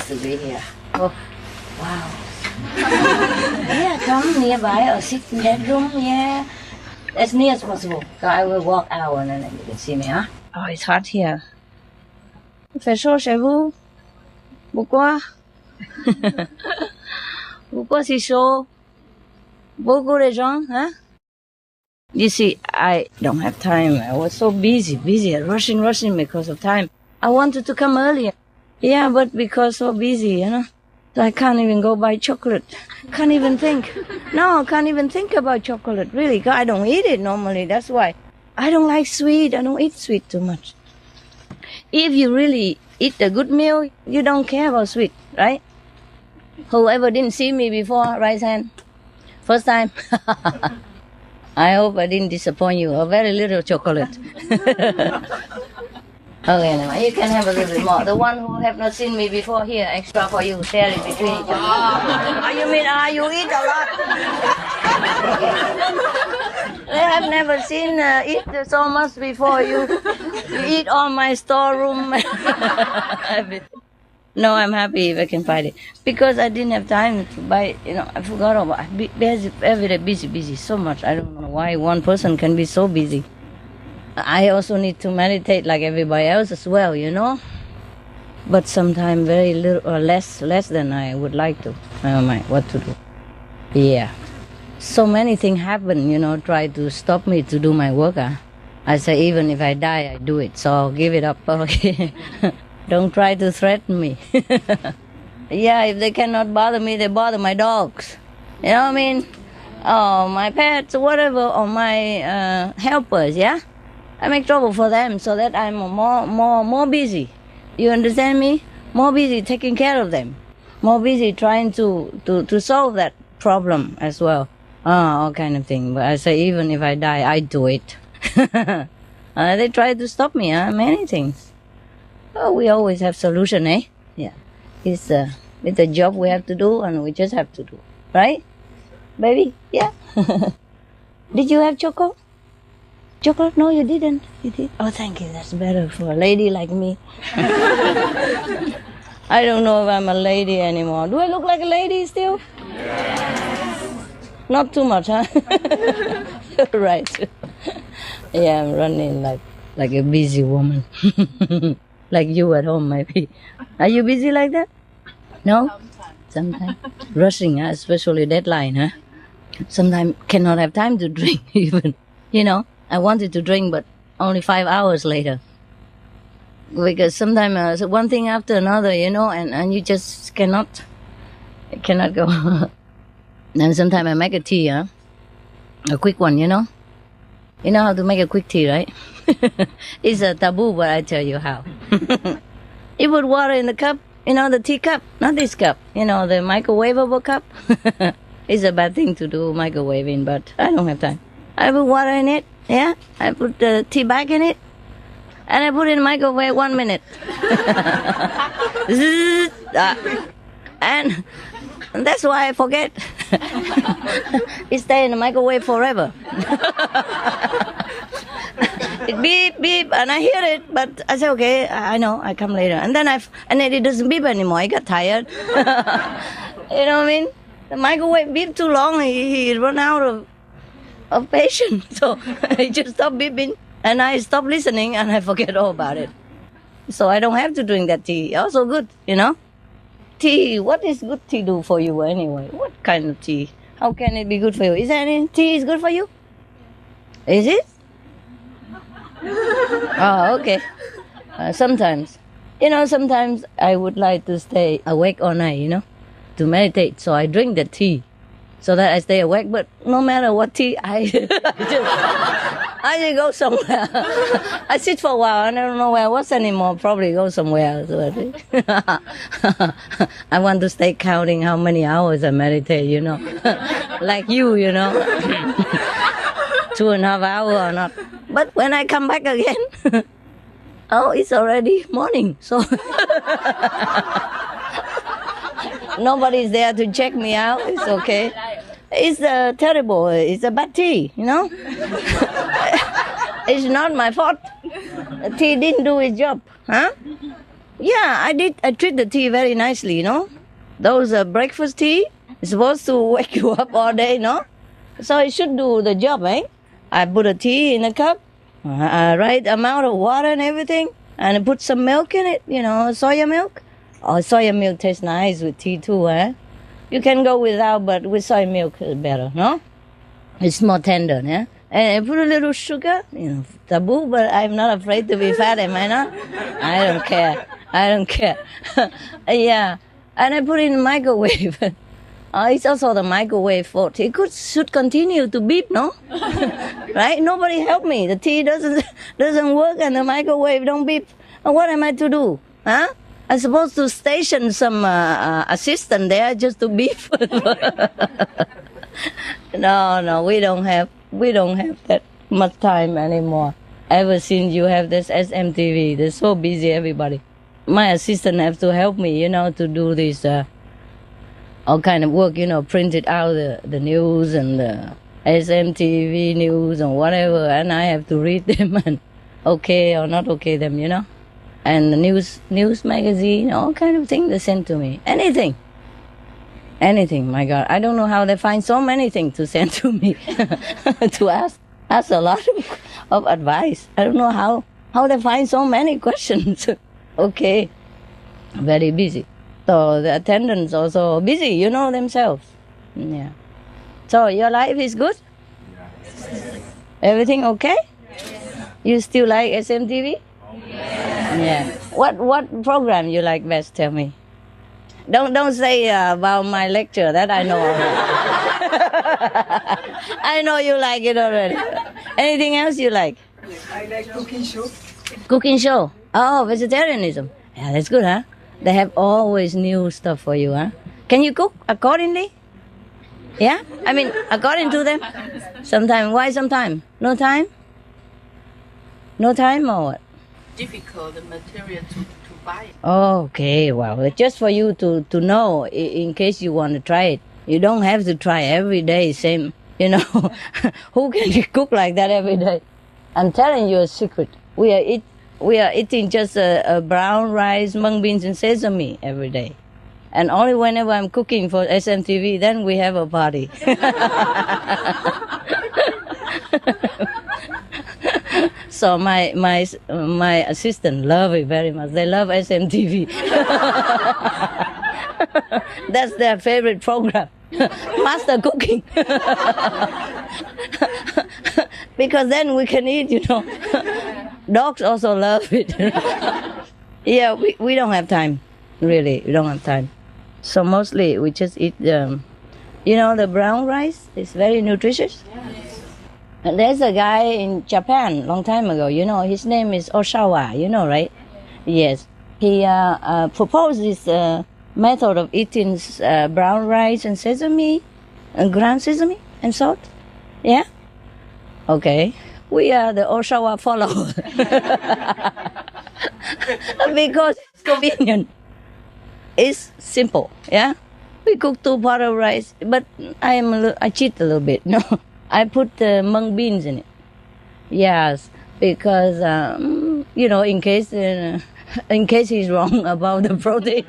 nice to be here. Oh, wow. Yeah, come nearby or sit in that room, yeah. As near as possible. So I will walk out and then you can see me, huh? Oh, it's hot here. Phải chaud chez vous? Pourquoi? Pourquoi c'est chaud? Beaucoup de gens, huh? You see, I don't have time. I was so busy, rushing because of time. I wanted to come earlier. Yeah, but because so busy, you know. So I can't even go buy chocolate. Can't even think. No, I can't even think about chocolate, really. I don't eat it normally, that's why. I don't like sweet. I don't eat sweet too much. If you really eat a good meal, you don't care about sweet, right? Whoever didn't see me before, raise hand. First time. I hope I didn't disappoint you. A very little chocolate. Okay, now you can have a little bit more. The one who have not seen me before, here, extra for you. Share it between each other. You mean you eat a lot? They have never seen eat so much before. You eat all my storeroom. No, I'm happy if I can find it. Because I didn't have time to buy, I forgot about it. Every day busy, so much. I don't know why one person can be so busy. I also need to meditate like everybody else as well, But sometimes very little or less than I would like to. I don't mind what to do. Yeah. So many things happen, try to stop me to do my work. I say even if I die, I do it. So give it up. Okay. Don't try to threaten me. Yeah, if they cannot bother me, they bother my dogs. You know what I mean? Or my pets, or whatever, or my helpers, yeah? I make trouble for them so that I'm more busy. You understand me? More busy taking care of them. More busy trying to solve that problem as well. All kind of thing. But I say even if I die, I do it. They try to stop me, many things. Oh, we always have solution, eh? Yeah. It's a job we have to do and we just have to do. Right? Baby? Yeah. Did you have chocolate? Chocolate? No, you didn't. You did? Oh, thank you. That's better for a lady like me. I don't know if I'm a lady anymore. Do I look like a lady still? Not too much, huh? Right. Yeah, I'm running like a busy woman. Like you at home, maybe. Are you busy like that? No? Sometimes. Rushing, especially deadline, huh? Sometimes cannot have time to drink even. I wanted to drink, but only 5 hours later. Because sometimes one thing after another, and you just cannot go. Then sometimes I make a tea, a quick one, You know how to make a quick tea, right? It's a taboo, but I tell you how. You put water in the cup, the tea cup, not this cup, the microwavable cup. It's a bad thing to do microwaving, but I don't have time. I put water in it, yeah. I put the tea bag in it, and I put it in the microwave 1 minute. And that's why I forget. It stays in the microwave forever. It beep, beep, and I hear it, but I say, okay, I know, I come later. And then it doesn't beep anymore. I got tired. You know what I mean? The microwave beep too long, he run out of patience. So I just stop beeping, and I stop listening, and I forget all about it. So I don't have to drink that tea. Also good, Tea, what is good tea do for you anyway? What kind of tea? How can it be good for you? Is there any tea is good for you? Is it? Oh, okay. Sometimes. Sometimes I would like to stay awake all night, to meditate. So I drink the tea so that I stay awake. But no matter what tea, I just go somewhere. I sit for a while. I don't know where I was anymore. Probably go somewhere. So I want to stay counting how many hours I meditate, Like you, 2.5 hours or not. But when I come back again, it's already morning. So nobody's there to check me out. It's okay. It's terrible. It's a bad tea, It's not my fault. The tea didn't do its job, huh? Yeah, I did. I treat the tea very nicely, you know. Those breakfast tea is supposed to wake you up all day, no? So it should do the job, eh? I put a tea in a cup, right amount of water and everything, and I put some milk in it, you know, soya milk. Oh, soya milk tastes nice with tea too, eh? You can go without, but with soy milk is better, no? It's more tender, yeah? And I put a little sugar, you know, taboo, but I'm not afraid to be fat, am I not? I don't care. I don't care. Yeah. And I put it in the microwave. It's also the microwave fault. It should continue to beep, no? Right? Nobody help me. The tea doesn't work and the microwave don't beep. What am I to do? Huh? I'm supposed to station some assistant there just to beep. No, we don't have that much time anymore. Ever since you have this SMTV, they're so busy, everybody. My assistant have to help me, you know, to do this all kind of work, you know, print it out, the news and the SMTV news and whatever, and I have to read them and okay or not okay them, you know. And the news magazine, all kind of things they send to me. Anything, my God. I don't know how they find so many things to send to me to ask a lot of advice. I don't know how they find so many questions. Okay, very busy. So the attendants also busy, you know themselves. Yeah. So your life is good? Everything okay? You still like SMTV? Yeah. What program you like best? Tell me. Don't say about my lecture. That I know already. I know you like it already. Anything else you like? I like cooking show. Cooking show. Oh, vegetarianism. Yeah, that's good, huh? They have always new stuff for you, huh? Can you cook accordingly? Yeah? I mean, according to them? Sometimes. Why sometimes? No time? No time or what? Difficult the material to buy. Okay, well, just for you to know in case you want to try it. You don't have to try every day, same, you know. Who can cook like that every day? I'm telling you a secret. We are eating just a brown rice, mung beans, and sesame every day. And only whenever I'm cooking for SMTV, then we have a party. So my assistant love it very much. They love SMTV. That's their favorite program. Master cooking. Because then we can eat, you know. Dogs also love it. Yeah, we don't have time. Really, we don't have time. So mostly we just eat you know, the brown rice is very nutritious. And there's a guy in Japan long time ago, you know, his name is Oshawa, you know, right? Yes. He proposed this method of eating brown rice and sesame, and ground sesame and salt. Yeah? Okay. We are the Oshawa followers. Because it's convenient. It's simple, yeah? We cook 2 pots of rice, but I cheat a little bit, no? I put mung beans in it. Yes, because, you know, in case he's wrong about the protein.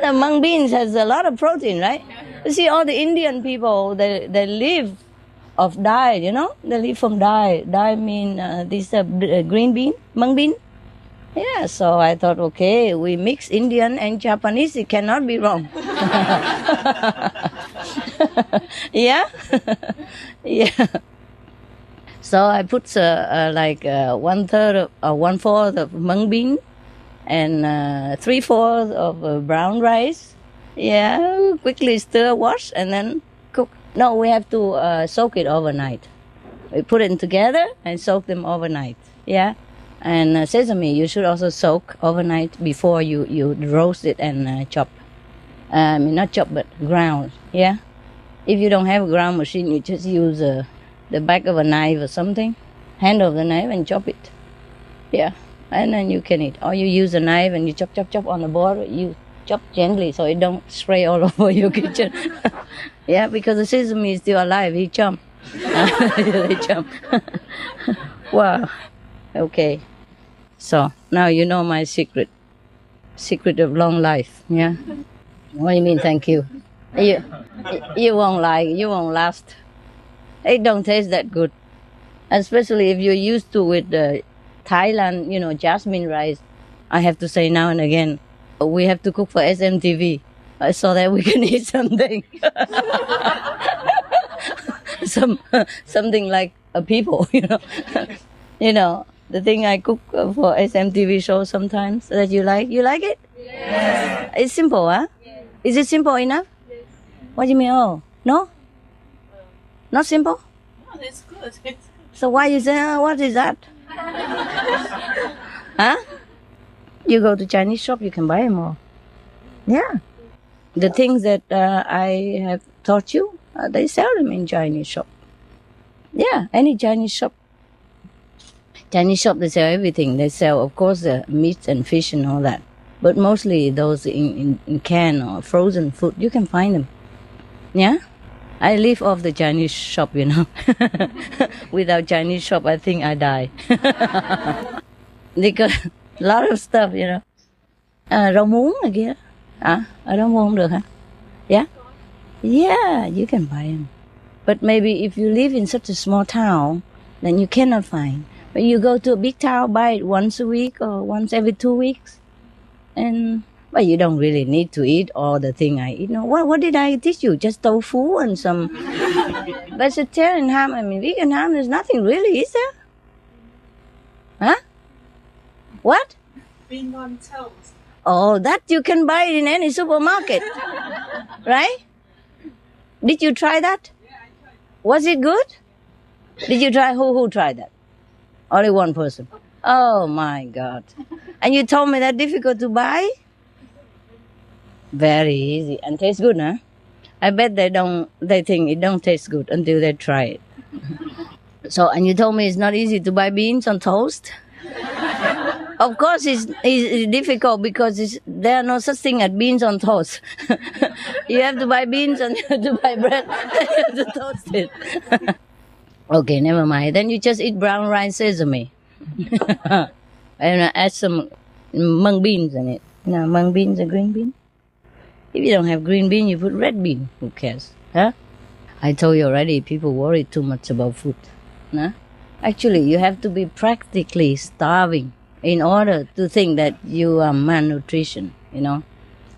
The mung beans has a lot of protein, right? You see, all the Indian people, they live of dye, you know? They live from dye. Dye mean this green bean, mung bean. Yeah, so I thought, okay, we mix Indian and Japanese, it cannot be wrong. Yeah? Yeah. So I put like 1/3 or 1/4 of mung bean and 3/4 of brown rice. Yeah, quickly stir, wash, and then cook. No, we have to soak it overnight. We put it together and soak them overnight. Yeah. And sesame, you should also soak overnight before you roast it and chop. I mean, not chop, but ground, yeah? If you don't have a ground machine, you just use the back of a knife or something, handle of the knife and chop it. Yeah, and then you can eat. Or you use a knife and you chop on the board. You chop gently so it don't spray all over your kitchen. Yeah, because the sesame is still alive. He jump. They jump. Wow. Okay. So now you know my secret of long life. Yeah. What do you mean? Thank you. You won't like. You won't last. It don't taste that good, especially if you're used to with Thailand. You know, jasmine rice. I have to say now and again, we have to cook for SMTV so that we can eat something. Something like a people, you know, the thing I cook for SMTV show sometimes that you like it? Yes. It's simple, huh? Yes. Is it simple enough? Yes. What do you mean? Oh, no? Not simple? No, it's good. It's good. So why you say, what is that? Huh? You go to Chinese shop, you can buy more. Yeah. The things that I have taught you, they sell them in Chinese shop. Yeah, any Chinese shop. Chinese shop, they sell everything. They sell, of course, the meat and fish and all that. But mostly those in can or frozen food, you can find them. Yeah? I live off the Chinese shop, Without Chinese shop, I think I die. Because a lot of stuff, Rau muống này kia. Ở đó mua không được hả? Yeah? Yeah, you can buy them. But maybe if you live in such a small town, then you cannot find. But you go to a big town, buy it once a week or once every 2 weeks. But you don't really need to eat all the thing I eat. No, what did I teach you? Just tofu and some vegetarian ham. I mean, vegan ham, there's nothing really, is there? Huh? What? Being on toast. Oh, that you can buy it in any supermarket. Right? Did you try that? Yeah, I tried. Was it good? Did you try? Who tried that? Only one person. Oh my God. And you told me that difficult to buy? Very easy. And tastes good, huh? I bet they think it don't taste good until they try it. So, and you told me it's not easy to buy beans on toast? Of course it's difficult because there are no such thing as beans on toast. You have to buy beans and you have to buy bread and you have to toast it. Okay, never mind. Then you just eat brown rice sesame. And add some mung beans in it. Mung beans and green bean. If you don't have green bean, you put red bean. Who cares? Huh? I told you already, people worry too much about food. Nah? Actually, you have to be practically starving in order to think that you are malnutrition,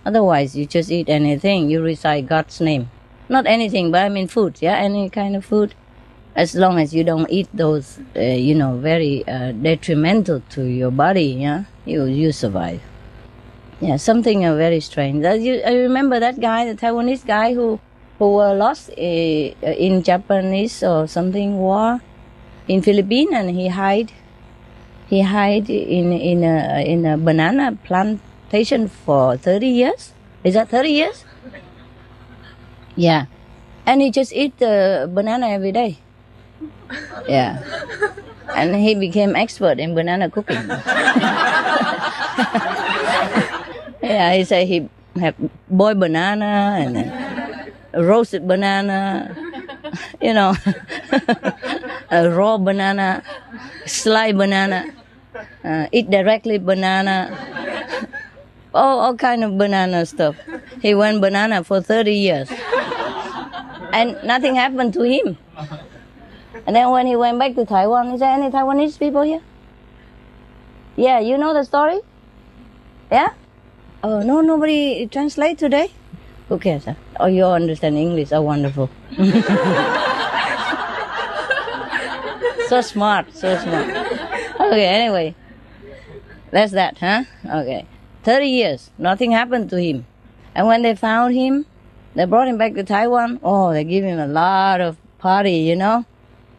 Otherwise, you just eat anything, you recite God's name. Not anything, but I mean food, yeah, any kind of food. As long as you don't eat those, very detrimental to your body, yeah, you survive. Yeah, something very strange. I remember that guy, the Taiwanese guy who lost in Japanese or something war in Philippines, and he hid in a banana plantation for 30 years. Is that 30 years? Yeah. And he just eat the banana every day. Yeah. And he became expert in banana cooking. Yeah, he said he had boiled banana and roasted banana, a raw banana, sliced banana, eat directly banana, all kind of banana stuff. He went banana for 30 years. And nothing happened to him. And then when he went back to Taiwan, is there any Taiwanese people here? Yeah, you know the story? Yeah? Oh, no, nobody translate today? Who cares? Huh? Oh, you understand English. Oh, wonderful. So smart. Okay, anyway. That's that, huh? Okay. 30 years, nothing happened to him. And when they found him, they brought him back to Taiwan. Oh, they give him a lot of party,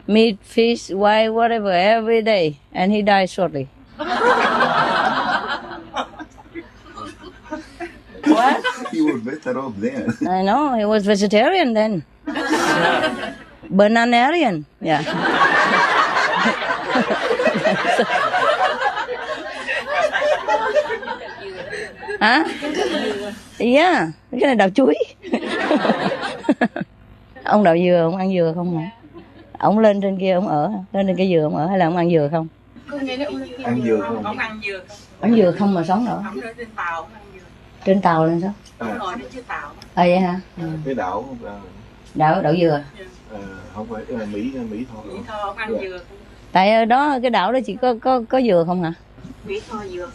Meat, fish, wine, whatever, every day. And he died shortly. What? You were better off then. I know, he was vegetarian then. Bananarian, yeah. Hả? Yeah, cái này đào chuối. Ông đào dừa, ông ăn dừa không hả? Ông lên trên kia ông ở, lên trên cái dừa ông ở hay là ông ăn dừa không? Có Ăn dừa không? Không ăn dừa không? Ăn dừa không mà sống nổi. Không, trên tàu không ăn dừa. Trên tàu lên sao? Không ngồi trên chiếc tàu. Vậy hả? Cái đảo Đậu dừa. không phải Mỹ thôi. Mỹ Tho không ăn dừa. Tại ở đó cái đảo đó chỉ có dừa không hả? Mỹ Tho dừa.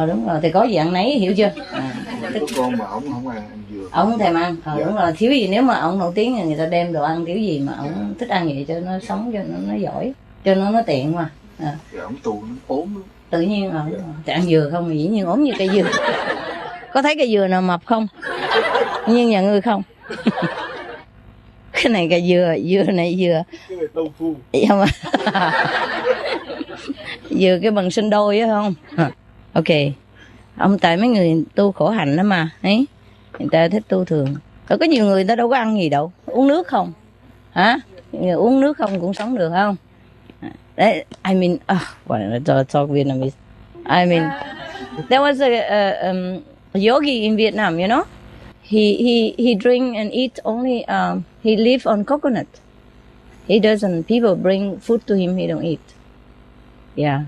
Đúng rồi, thì có gì ăn nấy, hiểu chưa? Có con mà ổng không ăn dừa. Ổng không thèm ăn. Đúng rồi, thiếu gì nếu mà ổng nổi tiếng thì người ta đem đồ ăn thiếu gì mà ổng thích ăn vậy cho nó sống cho nó giỏi, cho nó tiện mà. Thì ổng tù nó ốm lắm. Tự nhiên thì ăn dừa không thì dĩ nhiên ốm như cây dừa. Có thấy cây dừa nào mập không? Nhưng nhà ngươi không. Cái này cây dừa này dừa. Cái này tâu phu. Không à. Dừa cái bằng sinh đôi á không? Ok. Ông tại mấy người tu khổ hạnh lắm mà, ấy. Người ta thích tu thường. Có nhiều người ta đâu có ăn gì đâu, uống nước không. Hả? Người uống nước không cũng sống được không? Đấy, I mean, talk Vietnamese. I mean, there was a yogi in Vietnam, you know. He drink and eat only. He live on coconut. He doesn't. People bring food to him. He don't eat. Yeah.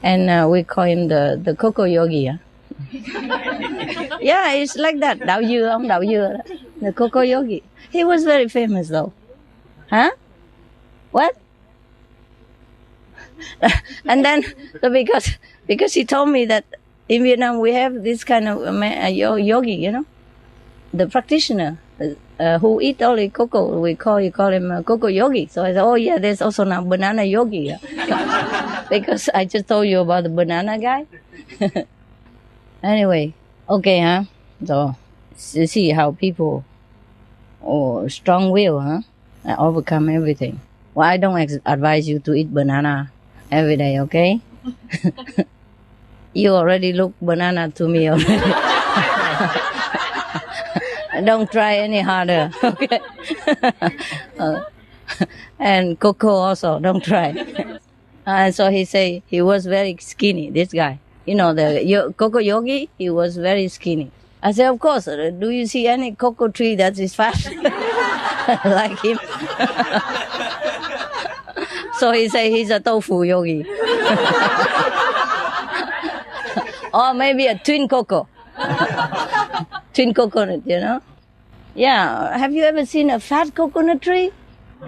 And we call him the coco yogi. Yeah, it's like that. Đạo dừa, ông đạo dừa. The coco yogi. He was very famous though. Huh? What? And then because he told me that in Vietnam we have this kind of yogi, you know, the practitioner who eat only cocoa. You call him coco yogi. So I said, oh yeah, there's also now banana yogi. Because I just told you about the banana guy. Anyway, okay, huh? So you see how people, strong will, huh? Overcome everything. Well, I don't advise you to eat banana every day, okay? You already look banana to me already. Don't try any harder, okay? And cocoa also, don't try. And so he say he was very skinny, this guy. You know, the coco yogi, he was very skinny. I said, of course, do you see any cocoa tree that is fat like him? So he say he's a tofu yogi. Or maybe a twin cocoa. Twin coconut, you know? Yeah, have you ever seen a fat coconut tree?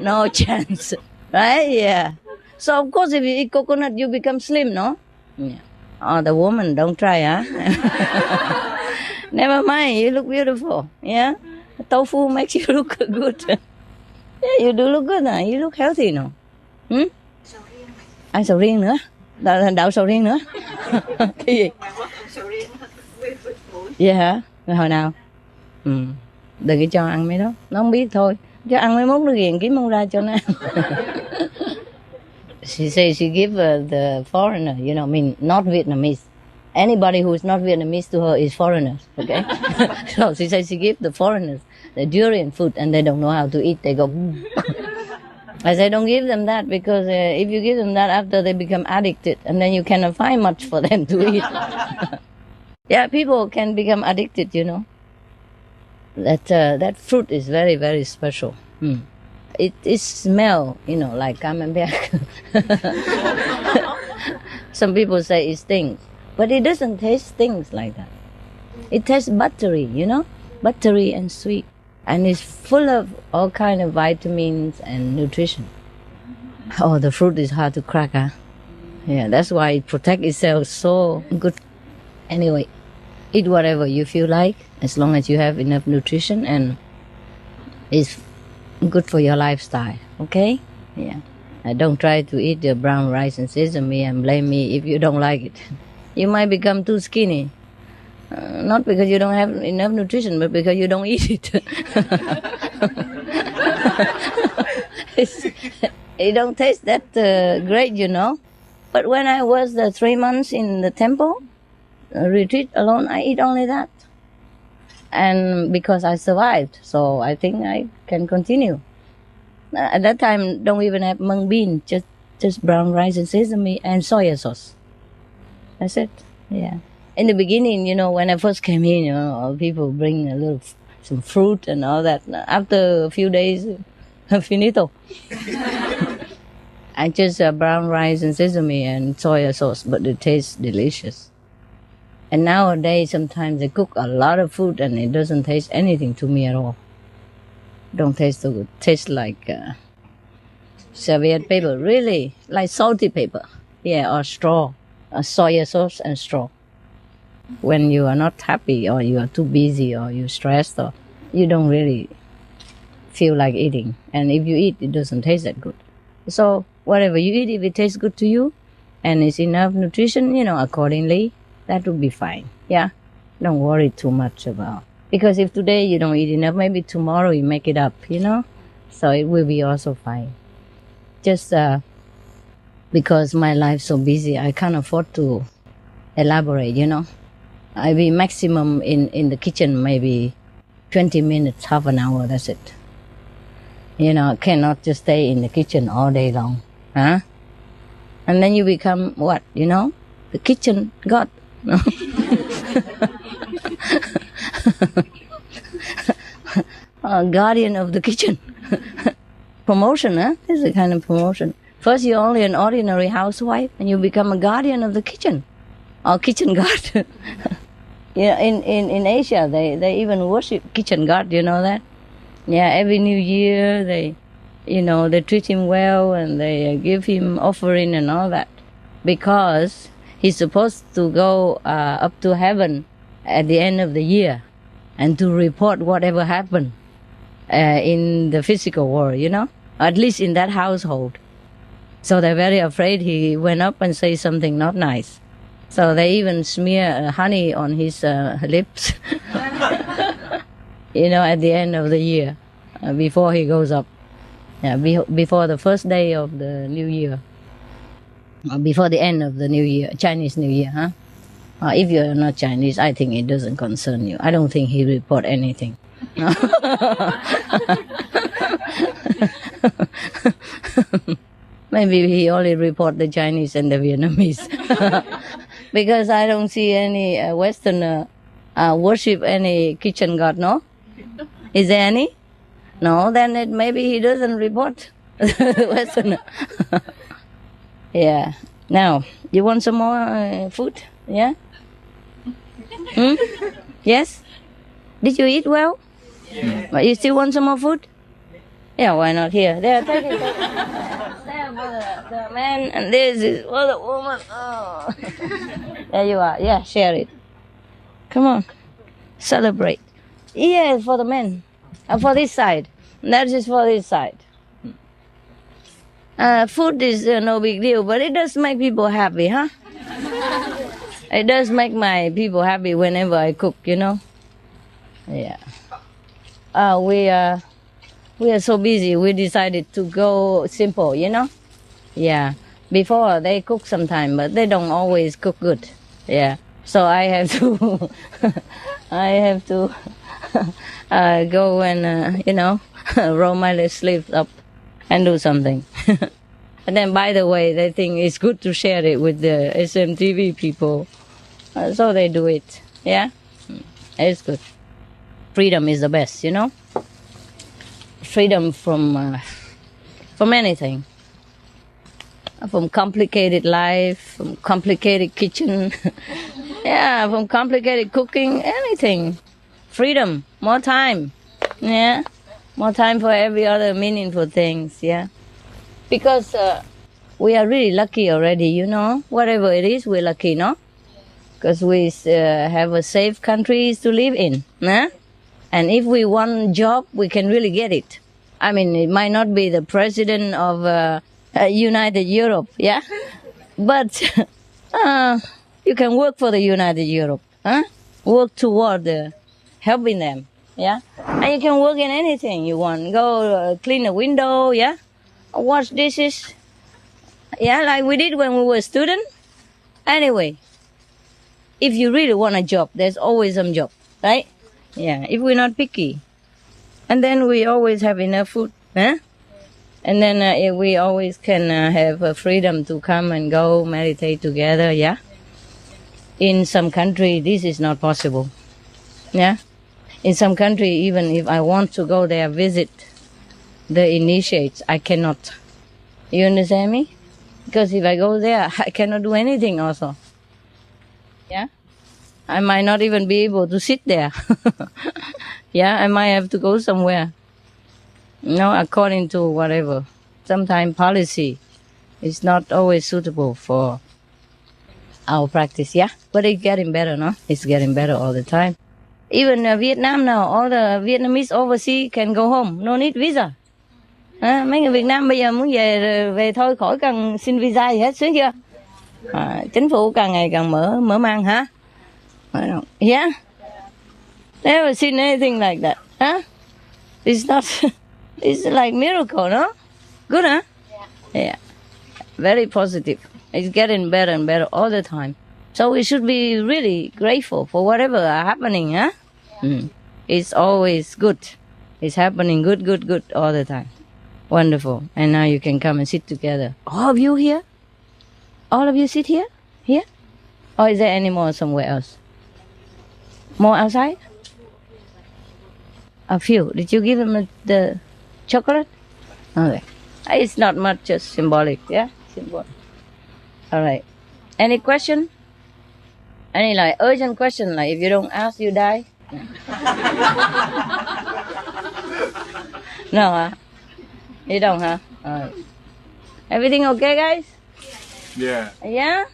No chance, right? Yeah. So of course if you eat coconut, you become slim, no? Yeah. Oh, the woman, don't try, huh? Never mind, you look beautiful, yeah? Tofu makes you look good. Yeah, you do look good, you look healthy, no? Ăn sầu riêng nữa? Đậu sầu riêng nữa? Cái gì? Vậy hả? Rồi hồi nào? Đừng có cho ăn mấy đó, nó không biết thôi. Chứ ăn mấy mốt nó ghiền kiếm không ra cho nó ăn. She says she give the foreigner, you know, I mean, not Vietnamese. Anybody who is not Vietnamese to her is foreigners, okay? So she says she give the foreigners the durian food and they don't know how to eat. They go, I say don't give them that because if you give them that after they become addicted and then you cannot find much for them to eat. Yeah, people can become addicted, you know. That fruit is very, very special. It smells, you know, like camembert. Some people say it stinks, but it doesn't taste things like that. It tastes buttery, you know, buttery and sweet, and it's full of all kind of vitamins and nutrition. Oh, the fruit is hard to crack, huh? Yeah, that's why it protects itself so good. Anyway, eat whatever you feel like, as long as you have enough nutrition and it's good for your lifestyle, okay? Yeah. Don't try to eat the brown rice and sesame and blame me if you don't like it. You might become too skinny. Not because you don't have enough nutrition, but because you don't eat it. It don't taste that great, you know. But when I was 3 months in the temple, retreat alone, I eat only that. And because I survived, so I think I can continue. At that time, don't even have mung bean, just brown rice and sesame and soya sauce. That's it. Yeah. In the beginning, you know, when I first came in, you know, people bring some fruit and all that. After a few days, finito. I just brown rice and sesame and soy sauce, but it tastes delicious. And nowadays, sometimes they cook a lot of food and it doesn't taste anything to me at all. Don't taste so good. Tastes like serviette paper, really, like salty paper. Yeah, or straw, soy sauce and straw. When you are not happy or you are too busy or you're stressed or you don't really feel like eating. And if you eat, it doesn't taste that good. So whatever you eat, if it tastes good to you and it's enough nutrition, accordingly, that will be fine. Yeah, don't worry too much about. Because if today you don't eat enough, maybe tomorrow you make it up, So it will be also fine. Just because my life's so busy, I can't afford to elaborate, I be maximum in the kitchen maybe 20 minutes, half an hour, that's it. I cannot just stay in the kitchen all day long. Huh? And then you become what, the kitchen god. Guardian of the kitchen. Promotion, huh? This is a kind of promotion. First you're only an ordinary housewife and you become a guardian of the kitchen. Or kitchen god. In Asia they even worship kitchen god, you know that? Yeah, every New Year they treat him well and they give him offering and all that. Because he's supposed to go up to heaven at the end of the year and to report whatever happened in the physical world, at least in that household. So they're very afraid he went up and said something not nice. So they even smear honey on his lips, at the end of the year, before he goes up. Yeah, before the first day of the New Year. Before the end of the New Year, Chinese New Year, huh? If you're not Chinese, I think it doesn't concern you. I don't think he report anything. Maybe he only report the Chinese and the Vietnamese. Because I don't see any Westerner worship any kitchen god, no? Is there any? No, then maybe he doesn't report the Westerner. Yeah. Now, you want some more food? Yeah? Yes? Did you eat well? Yeah. But you still want some more food? Yeah, why not? Here. There, take it. There for the man, and this is for the woman. Oh. There you are. Yeah, share it. Come on. Celebrate. Yeah, for the men. For this side. That is for this side. Food is no big deal, but it does make people happy, huh? It does make my people happy whenever I cook, Yeah. We are so busy, we decided to go simple, Yeah. Before they cook sometime, but they don't always cook good. Yeah. So I have to, go and, roll my sleeves up and do something. And then, by the way, they think it's good to share it with the SMTV people. So they do it. Yeah? It's good. Freedom is the best, Freedom from anything. From complicated life, from complicated kitchen. Yeah, from complicated cooking, anything. Freedom, more time. Yeah? More time for every other meaningful things, yeah? Because we are really lucky already, Whatever it is, we're lucky, no? Because we have a safe country to live in, nah? And if we want a job, we can really get it. I mean, it might not be the president of United Europe, yeah? But you can work for the United Europe, huh? Work toward helping them, yeah? And you can work in anything you want. Go clean a window, yeah? Wash dishes, yeah, like we did when we were students. Anyway, if you really want a job, there's always some job, right? Yeah, if we're not picky. And then we always have enough food, huh? And then we always can have freedom to come and go meditate together, yeah? In some country, this is not possible, yeah? In some country, even if I want to go there visit the initiates, I cannot. You understand me? Because if I go there, I cannot do anything also. Yeah? I might not even be able to sit there. Yeah, I might have to go somewhere. According to whatever. Sometimes policy is not always suitable for our practice, yeah? But it's getting better, no? It's getting better all the time. Even Vietnam now, all the Vietnamese overseas can go home. No need visa. Mấy người Việt Nam bây giờ muốn về thôi, khỏi cần xin visa gì hết, sướng chưa? Chính phủ càng ngày càng mở mang hả? Yeah? Never seen anything like that, huh? It's not, it's like miracle, no? Good, huh? Yeah. Very positive. It's getting better and better all the time. So we should be really grateful for whatever are happening, huh? It's always good. It's happening good all the time. Wonderful. And now you can come and sit together. All of you here? All of you sit here? Here? Or is there any more somewhere else? More outside? A few. Did you give them the chocolate? Okay. It's not much, just symbolic, yeah? Symbolic. All right. Any question? Any urgent question, if you don't ask, you die? No, huh? You don't, huh? All right. Everything okay, guys? Yeah. Yeah?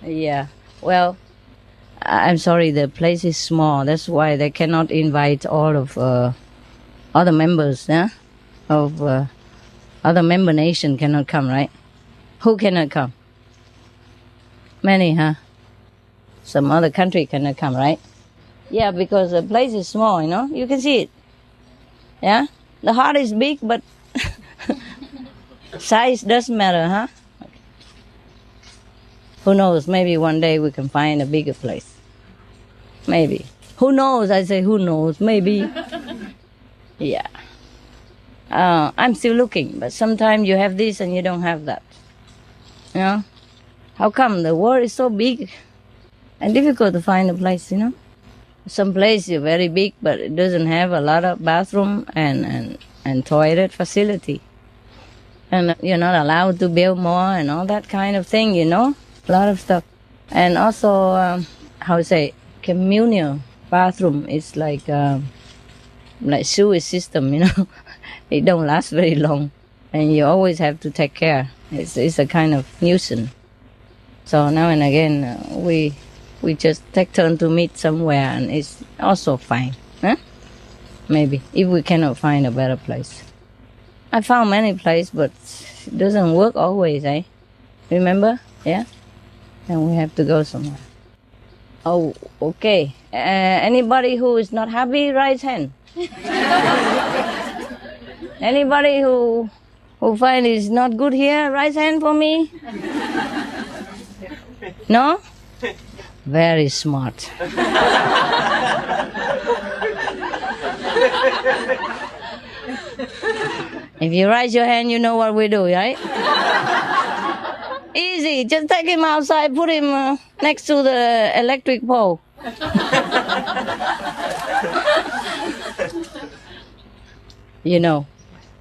Yeah. Well, I'm sorry, the place is small. That's why they cannot invite all of other members, yeah? Of other member nation cannot come, right? Who cannot come? Many, huh? Some other country cannot come, right? Yeah, because the place is small, You can see it. Yeah? The heart is big, but size doesn't matter, huh? Okay. Who knows? Maybe one day we can find a bigger place. Maybe. Who knows? I say, who knows? Maybe. Yeah. I'm still looking, but sometimes you have this and you don't have that. How come the world is so big and difficult to find a place, Some place is very big, but it doesn't have a lot of bathroom and toilet facility. And you're not allowed to build more and all that kind of thing, A lot of stuff. And also, communal bathroom is like sewage system, It don't last very long. And you always have to take care. It's a kind of nuisance. So now and again, we just take turn to meet somewhere, and it's also fine. Huh? Maybe, if we cannot find a better place. I found many places, but it doesn't work always, eh? Remember? Yeah? And we have to go somewhere. Oh, okay. Anybody who is not happy, raise hand. Anybody who find it's not good here, raise hand for me. No? Very smart. If you raise your hand, you know what we do, right? Easy. Just take him outside, put him next to the electric pole.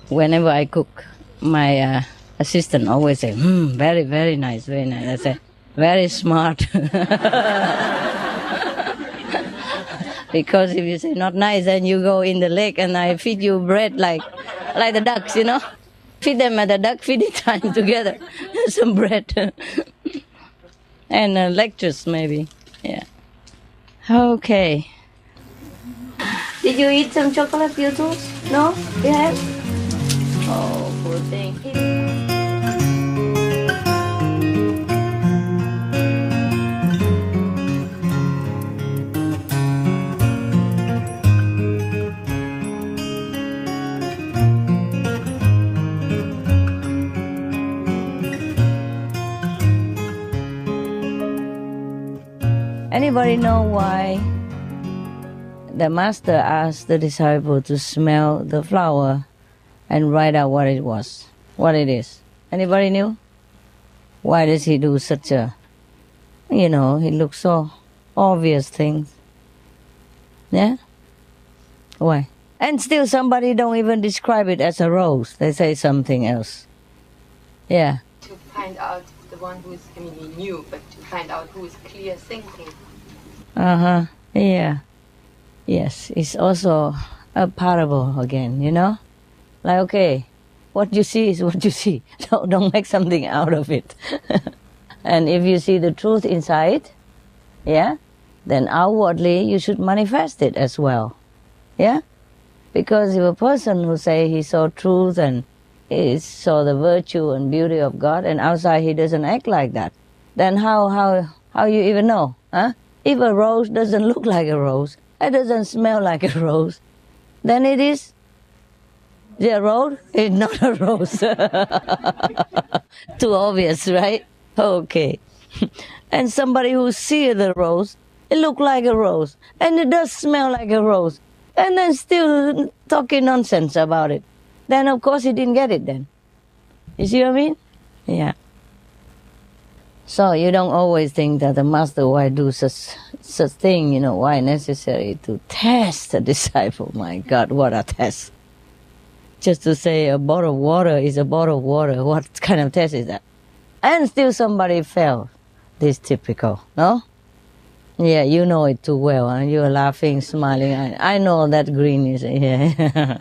Whenever I cook, my assistant always say, very, very nice, very nice. I say, very smart. Because if you say not nice, then you go in the lake and I feed you bread like the ducks, Feed them at the duck feeding time together. Some bread. And lectures maybe. Yeah. Okay. Did you eat some chocolate, you too? No? You have? Oh, poor thing. Anybody know why the master asked the disciple to smell the flower and write out what it is? Anybody knew? Why does he do such a, he looks so obvious things? Yeah? Why? And still somebody don't even describe it as a rose. They say something else. Yeah. To find out the one who is, I mean, he knew, but to find out who is clear thinking. Uh-huh. Yeah. Yes, it's also a parable again, you know? Like, okay, what you see is what you see. Don't make something out of it. And if you see the truth inside, yeah, then outwardly you should manifest it as well. Yeah? Because if a person who say he saw truth and he saw the virtue and beauty of God, and outside he doesn't act like that, then how you even know? Huh? If a rose doesn't look like a rose, it doesn't smell like a rose, then it is a rose. It's not a rose. Too obvious, right? Okay. And somebody who sees the rose, it looks like a rose, and it does smell like a rose, and then still talking nonsense about it. Then of course he didn't get it then. You see what I mean? Yeah. So you don't always think that the master why do such thing, you know, why necessary to test the disciple. My God, what a test. Just to say a bottle of water is a bottle of water, what kind of test is that? And still somebody failed. This typical, no? Yeah, you know it too well, and you're laughing, smiling. I know that green is, yeah.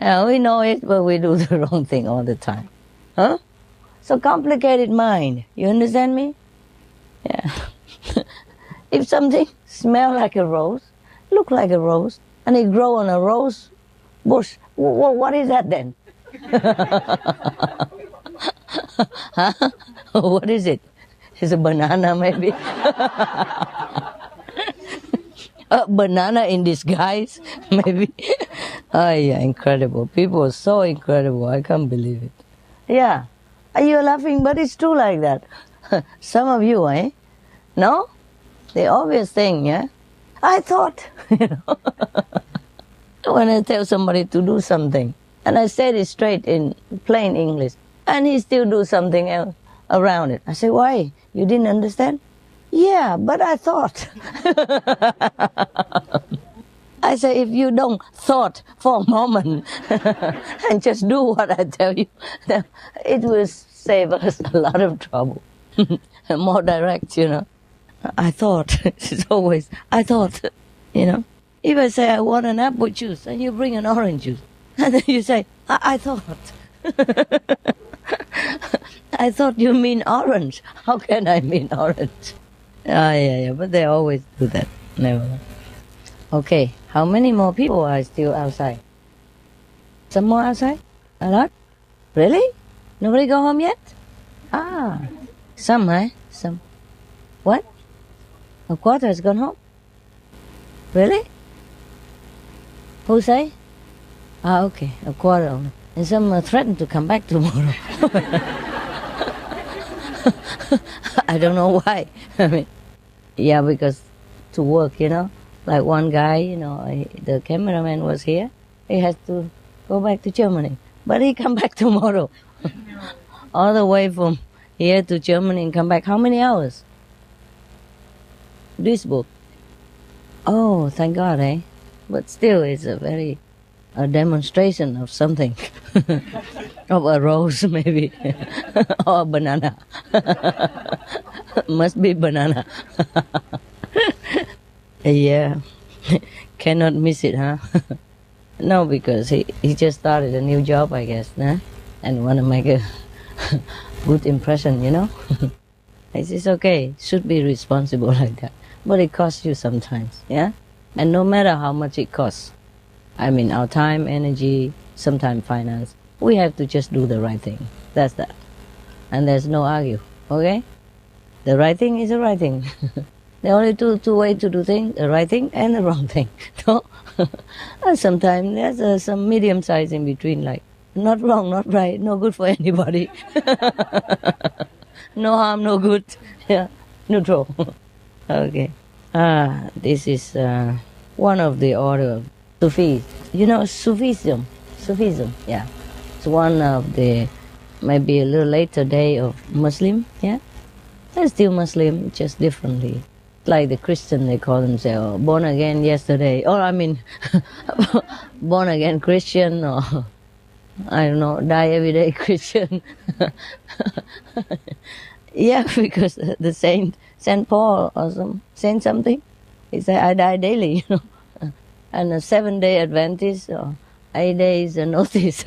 Yeah, we know it, but we do the wrong thing all the time. Huh? So complicated mind. You understand me? Yeah. If something smell like a rose, look like a rose, and it grow on a rose bush, what is that then? Huh? What is it? It's a banana maybe? A banana in disguise maybe? Oh yeah, incredible. People are so incredible. I can't believe it. Yeah. You're laughing, but it's true like that. Some of you, eh? No? The obvious thing, yeah? I thought, you know. When I tell somebody to do something, and I said it straight in plain English, and he still do something else around it. I say, why? You didn't understand? Yeah, but I thought. I say, if you don't thought for a moment and just do what I tell you, then it will save us a lot of trouble. More direct, you know. I thought. It's always, I thought, you know. If I say I want an apple juice and you bring an orange juice, and then you say, I thought. I thought you mean orange. How can I mean orange? Yeah, but they always do that. Never mind. Okay, how many more people are still outside? Some more outside? A lot? Really? Nobody go home yet? Ah, some, eh? Some. What? A quarter has gone home? Really? Who say? Ah, okay, a quarter only. And some threatened to come back tomorrow. I don't know why. I mean, yeah, because to work, you know. Like one guy, you know, the cameraman was here. He has to go back to Germany. But he come back tomorrow. All the way from here to Germany and come back. How many hours? Duisburg. Oh, thank God, eh? But still, it's a demonstration of something. Of a rose, maybe. Or a banana. Must be banana. Yeah. Cannot miss it, huh? No, because he just started a new job, I guess, huh? And want to make a good impression, you know? It's okay. Should be responsible like that. But it costs you sometimes, yeah? And no matter how much it costs, I mean, our time, energy, sometimes finance, we have to just do the right thing. That's that. And there's no argue, okay? The right thing is the right thing. There are only two ways to do things, the right thing and the wrong thing. No? And sometimes there's some medium size in between, like, not wrong, not right, no good for anybody. No harm, no good. Yeah, neutral. Okay. This is one of the order of Sufis. You know, Sufism, yeah. It's one of the, maybe a little later day of Muslim, yeah. They're still Muslim, just differently. Like the Christian, they call themselves born again yesterday. Or I mean, born again Christian or I don't know, die every day Christian. Yeah, because the Saint Paul or Saint something, he said, I die daily, And a 7-day Adventist or 8 days notice,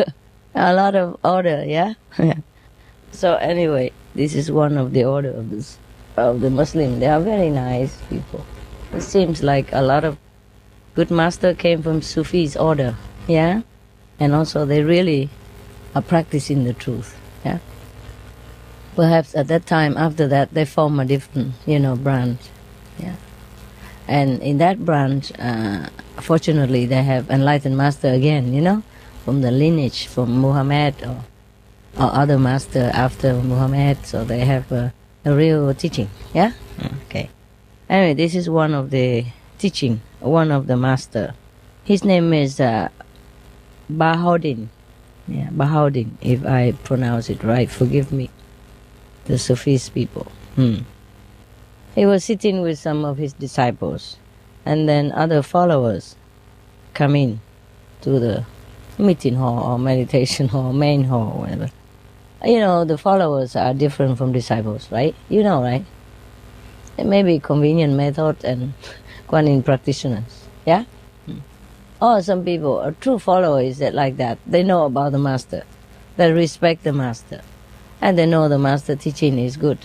a lot of order, yeah? So anyway, this is one of the order of the Muslim. They are very nice people. It seems like a lot of good master came from Sufi's order, yeah? And also they really are practicing the truth, yeah? Perhaps at that time, after that, they form a different, branch, yeah? And in that branch, fortunately, they have enlightened master again, from the lineage, from Muhammad or other master after Muhammad, so they have a real teaching, yeah? Okay. Anyway, this is one of the teaching, one of the master. His name is Bahauddin. Yeah, Bahauddin, if I pronounce it right, forgive me, the Sufis people. He was sitting with some of his disciples, and then other followers come in to the meeting hall or meditation hall, main hall, whatever. The followers are different from disciples, right? Right? It may be convenient method and Kuan practitioners, yeah? Or some people, a true follower is that like that. They know about the master. They respect the master. And they know the master teaching is good.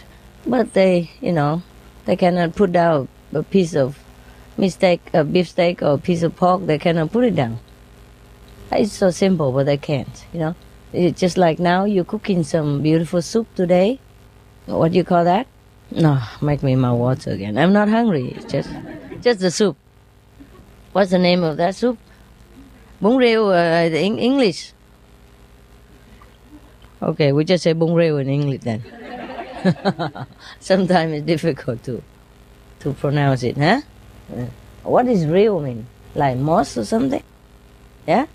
But they cannot put down a piece of beefsteak or a piece of pork. They cannot put it down. It's so simple, but they can't, It's just like now you're cooking some beautiful soup today. What do you call that? No, make me mouth water again. I'm not hungry. It's just the soup. What's the name of that soup? Bún riêu in English. Okay, we just say bún riêu in English then. Sometimes it's difficult to pronounce it, huh? What does riêu mean? Like moss or something? Yeah?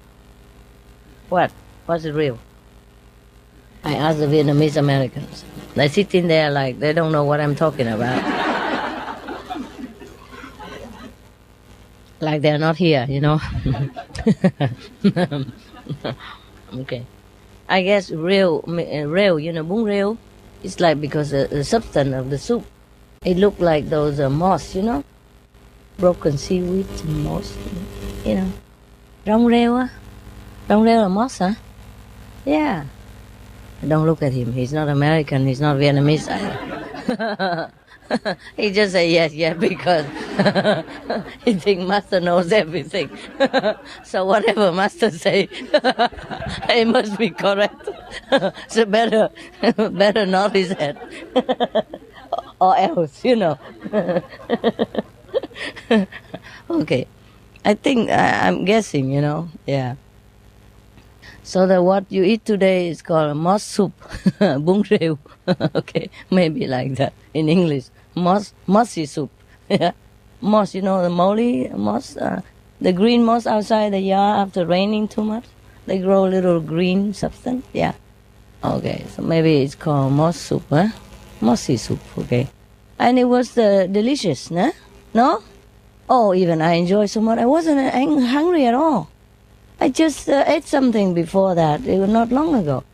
What's real? I asked the Vietnamese Americans. They're sitting there like they don't know what I'm talking about. Like they're not here, Okay. I guess real, bún riêu, it's like because the substance of the soup, it looked like those moss, broken seaweed and moss, Rong riêu. Rong riêu moss, huh? Yeah. Don't look at him. He's not American. He's not Vietnamese. He just say yes, because he think master knows everything. So whatever master say, it must be correct. So better nod his head, or else, Okay, I think I'm guessing, yeah. So what you eat today is called moss soup, bún riêu. Okay, maybe like that in English. Mossy soup. Yeah, moss. The moly moss, the green moss outside the yard after raining too much. They grow little green substance. Yeah. Okay, so maybe it's called moss soup, huh? Mossy soup. Okay, and it was delicious, nah? No? Oh, even I enjoyed so much. I wasn't hungry at all. I just ate something before that. It was not long ago.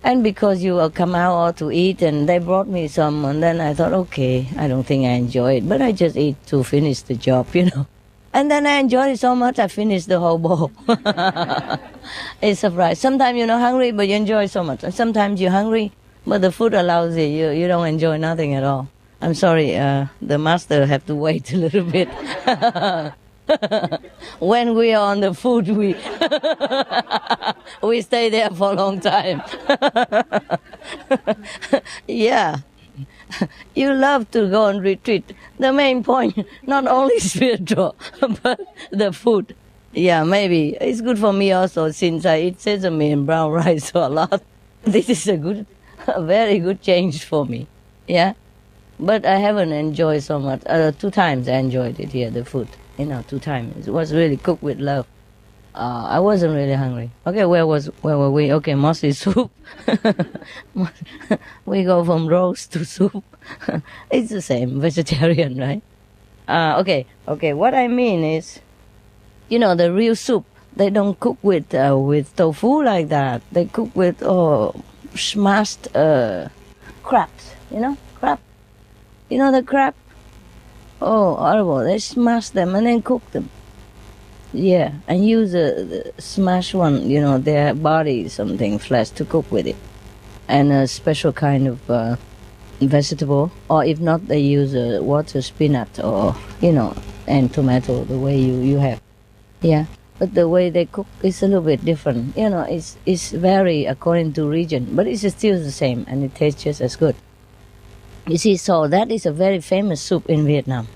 And because you come out to eat and they brought me some, and then I thought, okay, I don't think I enjoy it, but I just eat to finish the job, And then I enjoyed it so much, I finished the whole bowl. It's a surprise. Sometimes you're not hungry, but you enjoy so much. And sometimes you're hungry, but the food allows you don't enjoy nothing at all. I'm sorry, the master have to wait a little bit. When we are on the food, we stay there for a long time. Yeah. You love to go on retreat. The main point, not only spiritual, but the food. Yeah, maybe. It's good for me also, since I eat sesame and brown rice a lot. This is a very good change for me. Yeah. But I haven't enjoyed so much. 2 times I enjoyed it here, the food. 2 times. It was really cooked with love. I wasn't really hungry. Okay, where were we? Okay, mostly soup. We go from roast to soup. It's the same, vegetarian, right? Okay. What I mean is, the real soup, they don't cook with tofu like that. They cook with smashed crabs. You know, crab. You know the crab? Oh, horrible! They smash them and then cook them. Yeah, and use the smash one. You know, their body something flesh to cook with it, and a special kind of vegetable. Or if not, they use water spinach or and tomato. The way you have. Yeah. But the way they cook is a little bit different. You know, it's vary according to region, but it's still the same, and it tastes just as good. You see, so that is a very famous soup in Vietnam.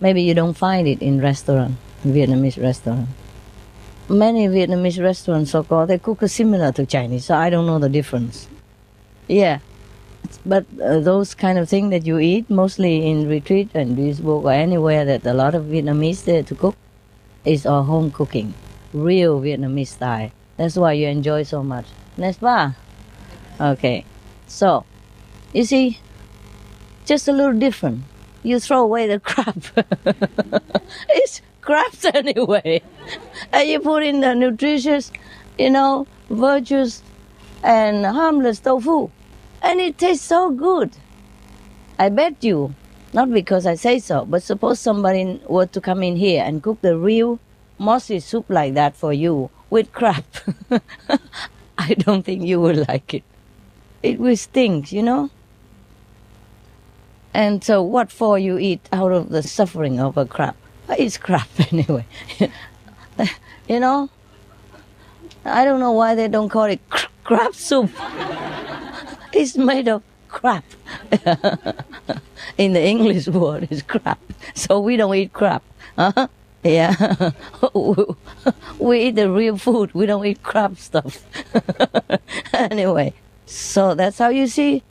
Maybe you don't find it in Vietnamese restaurant. Many Vietnamese restaurants, so-called, they cook similar to Chinese, so I don't know the difference. Yeah, but those kind of things that you eat, mostly in retreat and Duisburg or anywhere that a lot of Vietnamese there to cook, is our home cooking, real Vietnamese style. That's why you enjoy so much. N'est-ce pas? Okay, so, you see, just a little different. You throw away the crab. It's crabs anyway. And you put in the nutritious, virtuous and harmless tofu. And it tastes so good. I bet you, not because I say so, but suppose somebody were to come in here and cook the real mossy soup like that for you with crab. I don't think you will like it. It will stink, And so what for you eat out of the suffering of a crab? It's crab anyway. I don't know why they don't call it crab soup. It's made of crab. In the English word, it's crab. So we don't eat crab. Huh? Yeah. We eat the real food. We don't eat crab stuff. Anyway, so that's how you see.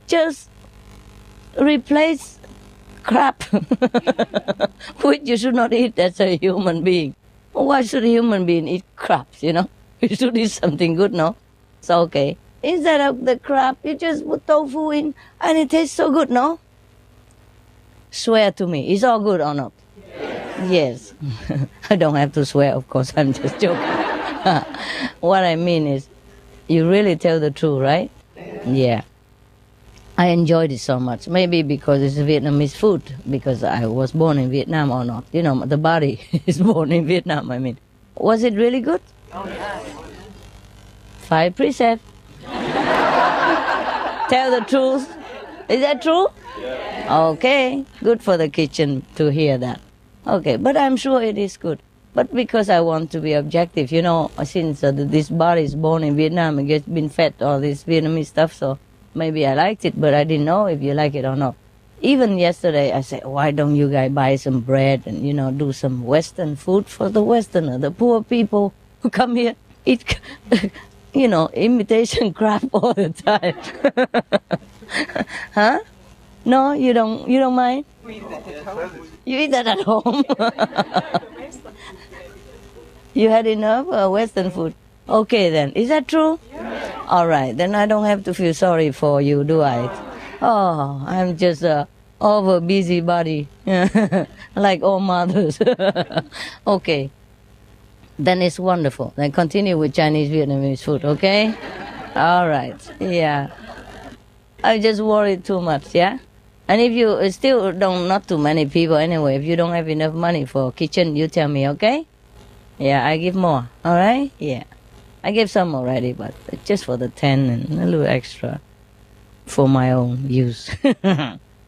Just replace crab, which you should not eat as a human being. Why should a human being eat crabs, You should eat something good, no? So, okay. Instead of the crab, you just put tofu in, and it tastes so good, no? Swear to me, it's all good or not? Yes. I don't have to swear, of course, I'm just joking. What I mean is, you really tell the truth, right? Yeah. I enjoyed it so much. Maybe because it's Vietnamese food, because I was born in Vietnam or not. The body is born in Vietnam, I mean. Was it really good? Oh, yeah. 5 precepts. Tell the truth. Is that true? Yeah. Okay. Good for the kitchen to hear that. Okay, but I'm sure it is good. But because I want to be objective, since this body is born in Vietnam, it gets been fed all this Vietnamese stuff, so maybe I liked it, but I didn't know if you like it or not. Even yesterday, I said, why don't you guys buy some bread and, do some Western food for the Westerner, the poor people who come here, eat, imitation crab all the time. Huh? No, you don't mind? We eat that at home. You eat that at home? You had enough Western food? Okay then, is that true? Yeah. All right, then I don't have to feel sorry for you, do I? Oh, I'm just over busybody, like all mothers. Okay, then it's wonderful. Then continue with Chinese Vietnamese food, okay? All right, yeah. I just worried too much, yeah? And if you still not too many people anyway, if you don't have enough money for kitchen, you tell me, okay? Yeah, I give more, all right? Yeah. I gave some already, but just for the 10 and a little extra for my own use.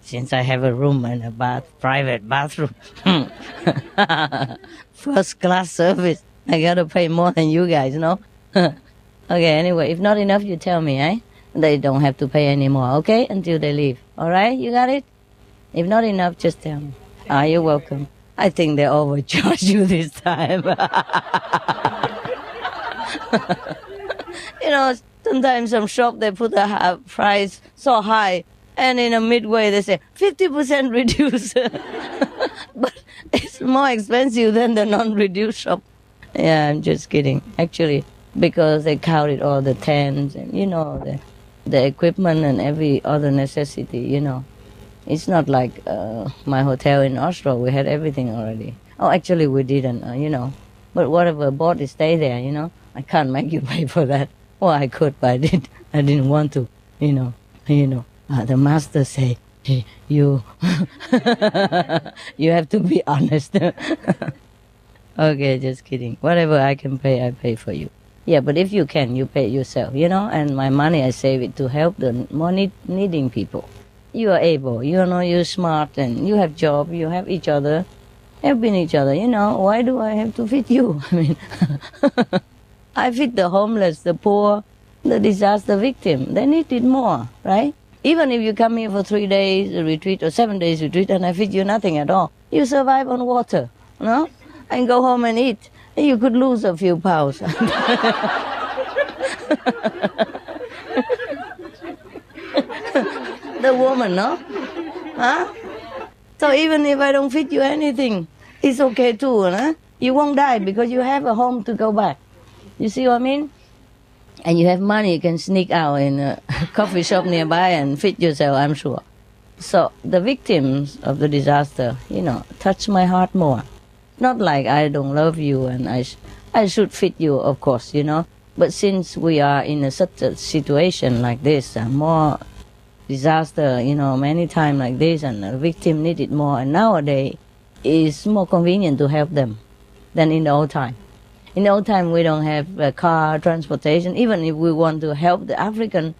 Since I have a room and a private bathroom. First class service. I gotta pay more than you guys, no? Okay, anyway, if not enough, you tell me, eh? They don't have to pay anymore, okay? Until they leave. All right? You got it? If not enough, just tell me. You're welcome. I think they overcharged you this time. Sometimes some shop, they put the price so high, and in a midway they say 50% reduced. But it's more expensive than the non-reduced shop. Yeah, I'm just kidding. Actually, because they counted all the tents and, the equipment and every other necessity, It's not like my hotel in Oslo. We had everything already. Oh, actually, we didn't, But whatever bought is stay there, you know. I can't make you pay for that. Well, I could, but I didn't want to, you know. The master say, hey, you you have to be honest. Okay, just kidding. Whatever I can pay, I pay for you. Yeah, but if you can, you pay yourself, you know. And my money, I save it to help the more needing people. You are able, you know, you're smart, and you have job, you have each other, helping each other, you know. Why do I have to feed you? I mean, I feed the homeless, the poor, the disaster victim. They need it more, right? Even if you come here for 3 days retreat or 7 days retreat and I feed you nothing at all, you survive on water, no? And go home and eat. And you could lose a few pounds. The woman, no? Huh? So even if I don't feed you anything, it's okay too, huh? You won't die because you have a home to go back. You see what I mean? And you have money, you can sneak out in a coffee shop nearby and feed yourself, I'm sure. So the victims of the disaster, you know, touch my heart more. Not like I don't love you and I should feed you, of course, you know. But since we are in such a situation like this, more disaster, you know, many times like this, and the victim need it more. And nowadays, it's more convenient to help them than in the old time. In the old time, we don't have car transportation. Even if we want to help the African,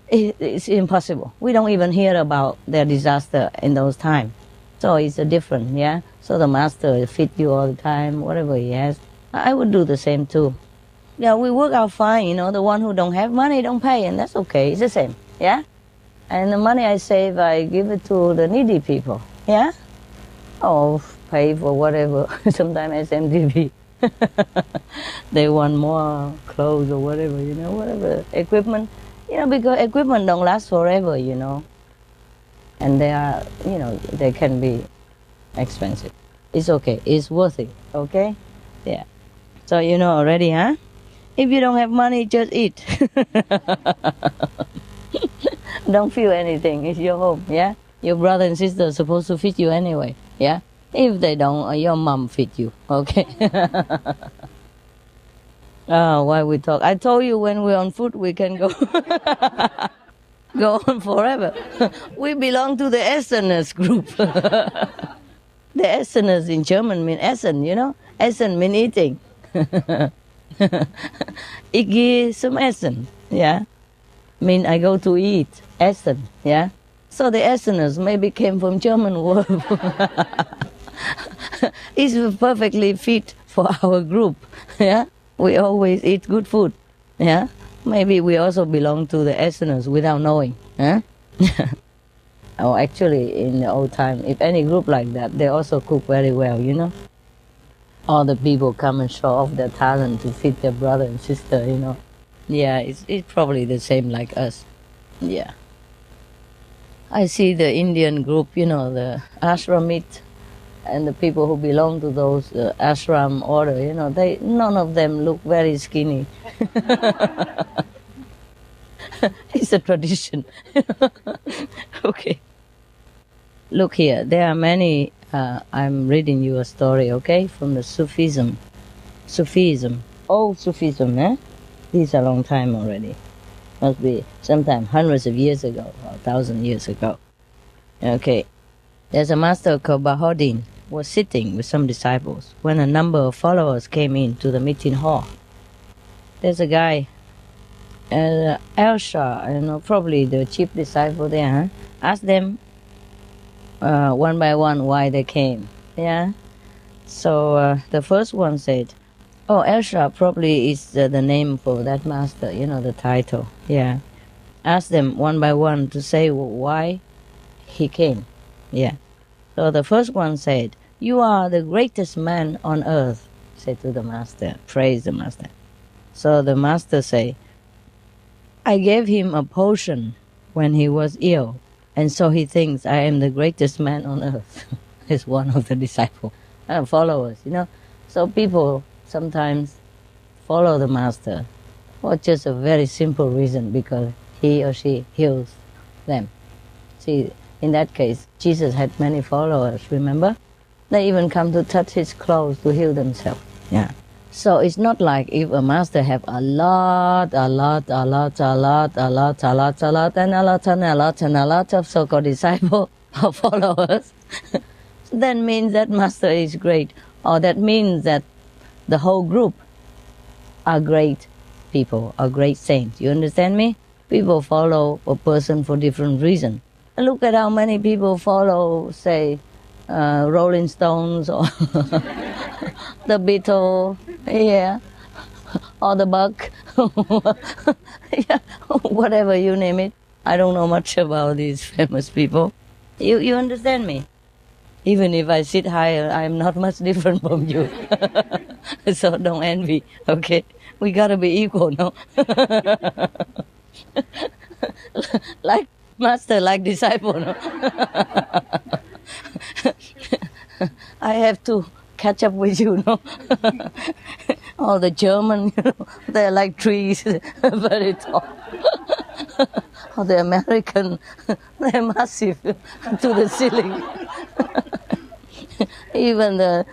it's impossible. We don't even hear about their disaster in those times. So it's a different, yeah? So the master feed you all the time, whatever he has. I would do the same too. Yeah, we work out fine, you know. The one who don't have money don't pay, and that's okay. It's the same, yeah? And the money I save, I give it to the needy people, yeah? Or pay for whatever, sometimes SMTV. They want more clothes or whatever, you know, whatever, equipment. You know, because equipment don't last forever, you know. And they are, you know, they can be expensive. It's okay, it's worth it, okay? Yeah. So you know already, huh? If you don't have money, just eat. Don't feel anything, it's your home, yeah? Your brother and sister are supposed to feed you anyway, yeah? If they don't, your mom feed you, okay? Oh, why we talk? I told you when we're on food, we can go go on forever. We belong to the Esseners group. The Esseners in German mean Essen, you know? Essen mean eating. Ich gehe zum Essen, yeah? Mean I go to eat, Essen, yeah? So the Esseners maybe came from German word. It's perfectly fit for our group, yeah? We always eat good food, yeah? Maybe we also belong to the Esseners without knowing, huh? Oh, actually, in the old time, if any group like that, they also cook very well, you know? All the people come and show off their talent to feed their brother and sister, you know? Yeah, it's probably the same like us, yeah. I see the Indian group, you know, the ashramite, and the people who belong to those ashram order, you know, none of them look very skinny. It's a tradition. Okay. Look here, there are many, I'm reading you a story, okay, from the Sufism. Old Sufism, eh? These are a long time already. Must be sometime hundreds of years ago, or 1,000 years ago. Okay. There's a master called Bahodin, was sitting with some disciples when a number of followers came in to the meeting hall. There's a guy, Elsha, you know, probably the chief disciple there, huh? Asked them one by one why they came, yeah? So the first one said, oh, Elsha probably is the name for that master, you know, the title, yeah. Asked them one by one to say why he came, yeah. So the first one said, you are the greatest man on earth, said to the master, praise the master. So the master said, I gave him a potion when he was ill, and so he thinks I am the greatest man on earth. Is one of the disciples, followers, you know. So people sometimes follow the master for just a very simple reason, because he or she heals them. See, in that case, Jesus had many followers, remember? They even come to touch his clothes to heal themselves. Yeah. So it's not like if a master have a lot of so-called disciples or followers, that means that master is great, or that means that the whole group are great people, are great saints. You understand me? People follow a person for different reasons. And look at how many people follow, say, Rolling Stones or the Beatles, yeah, or the Buck, yeah, whatever you name it. I don't know much about these famous people. You understand me? Even if I sit higher, I'm not much different from you. So don't envy, okay? We gotta be equal, no? Like master, like disciple, no? I have to catch up with you, no? All the German, they're like trees, very tall. Or the American, they're massive to the ceiling. Even the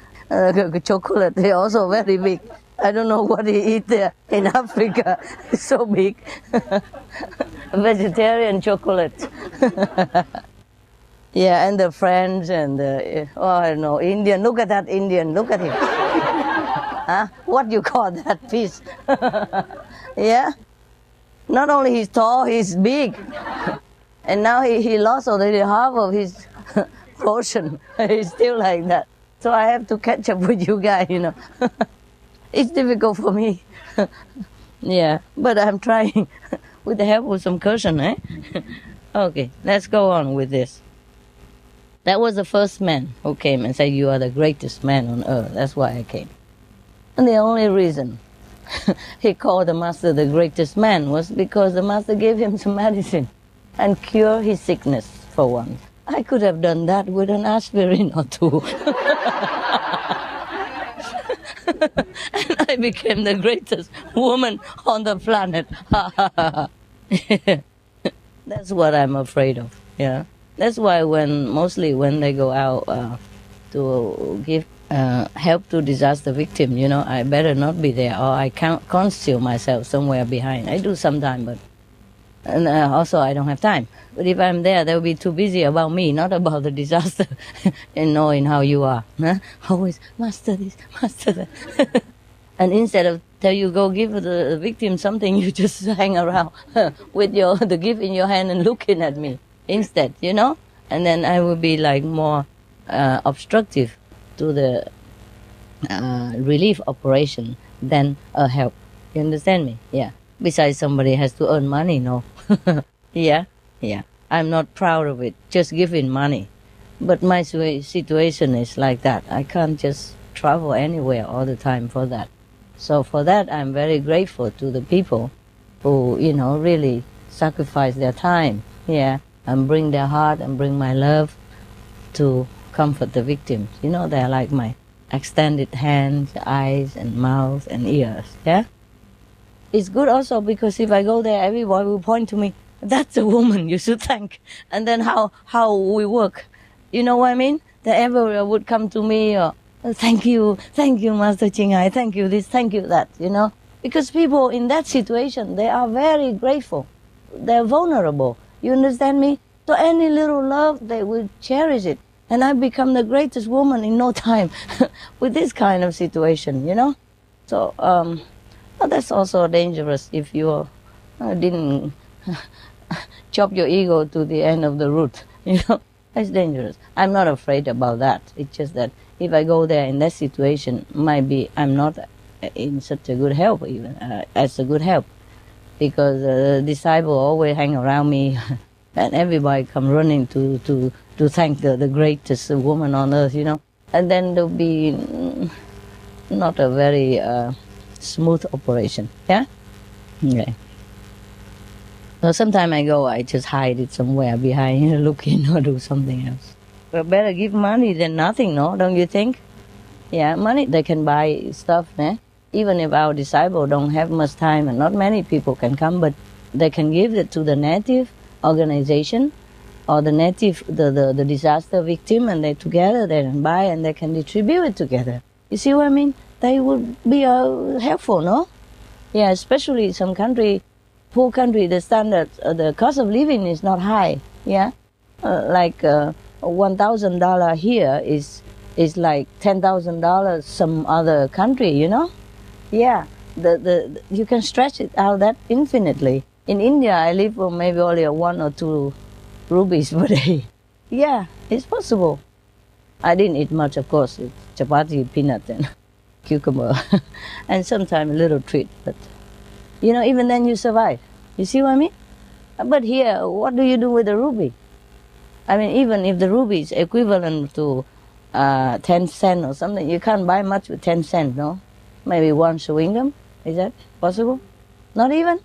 chocolate, they're also very big. I don't know what he eat there in Africa. It's so big. Vegetarian chocolate. Yeah, and the French and the, I don't know, Indian. Look at that Indian. Look at him. Huh? What do you call that piece? Yeah? Not only he's tall, he's big. And now he lost already half of his portion. He's still like that. So I have to catch up with you guys, you know. It's difficult for me. Yeah, but I'm trying with the help of some cushion, eh? Okay, let's go on with this. That was the first man who came and said, you are the greatest man on earth. That's why I came. And the only reason he called the master the greatest man was because the master gave him some medicine and cured his sickness for once. I could have done that with an aspirin or two. And I became the greatest woman on the planet. That's what I'm afraid of. Yeah, that's why mostly when they go out to give help to disaster victim, you know, I better not be there, or I can't conceal myself somewhere behind. I do sometime, but also I don't have time. But if I'm there, they'll be too busy about me, not about the disaster, and knowing how you are. Huh? Always, master this, master that. And instead of tell you go give the victim something, you just hang around with the gift in your hand and looking at me instead, you know? And then I will be like more obstructive to the relief operation than a help. You understand me? Yeah. Besides, somebody has to earn money, no? Yeah. I'm not proud of it, just giving money. But my situation is like that. I can't just travel anywhere all the time for that. So for that, I'm very grateful to the people who, you know, really sacrifice their time, yeah, and bring their heart and bring my love to comfort the victims. You know, they're like my extended hands, eyes, and mouth and ears, yeah? It's good also because if I go there, everyone will point to me, that's a woman you should thank. And then how we work. You know what I mean? That everyone would come to me or, thank you, Master Ching Hai, thank you this, thank you that, you know. Because people in that situation, they are very grateful. They're vulnerable. You understand me? So any little love, they will cherish it. And I become the greatest woman in no time with this kind of situation, you know. So that's also dangerous if you didn't chop your ego to the end of the root, you know. It's dangerous. I'm not afraid about that. It's just that if I go there in that situation, might be I'm not in such a good help even, as a good help. Because the disciple always hang around me and everybody come running to thank the greatest woman on earth, you know. And then there'll be not a very smooth operation, yeah? Okay. So sometimes I go, I just hide it somewhere behind, you know, looking or do something else. But better give money than nothing, no? Don't you think? Yeah, money, they can buy stuff, eh? Even if our disciples don't have much time and not many people can come, but they can give it to the native organization or the native, the disaster victim, and they together they can buy and they can distribute it together. You see what I mean? they would be helpful, no? Yeah, especially some country, poor country, the standard, the cost of living is not high. Yeah, like $1,000 here is like $10,000 some other country. You know? Yeah, the you can stretch it out that infinitely. In India, I live for maybe only 1 or 2 rupees per day. Yeah, it's possible. I didn't eat much, of course. It's chapati, peanut, and cucumber, and sometimes a little treat. But you know, even then you survive. You see what I mean? But here, what do you do with the rupee? I mean, even if the rupee is equivalent to 10 cents or something, you can't buy much with 10 cents, no? Maybe 1 chewing gum. Is that possible? Not even?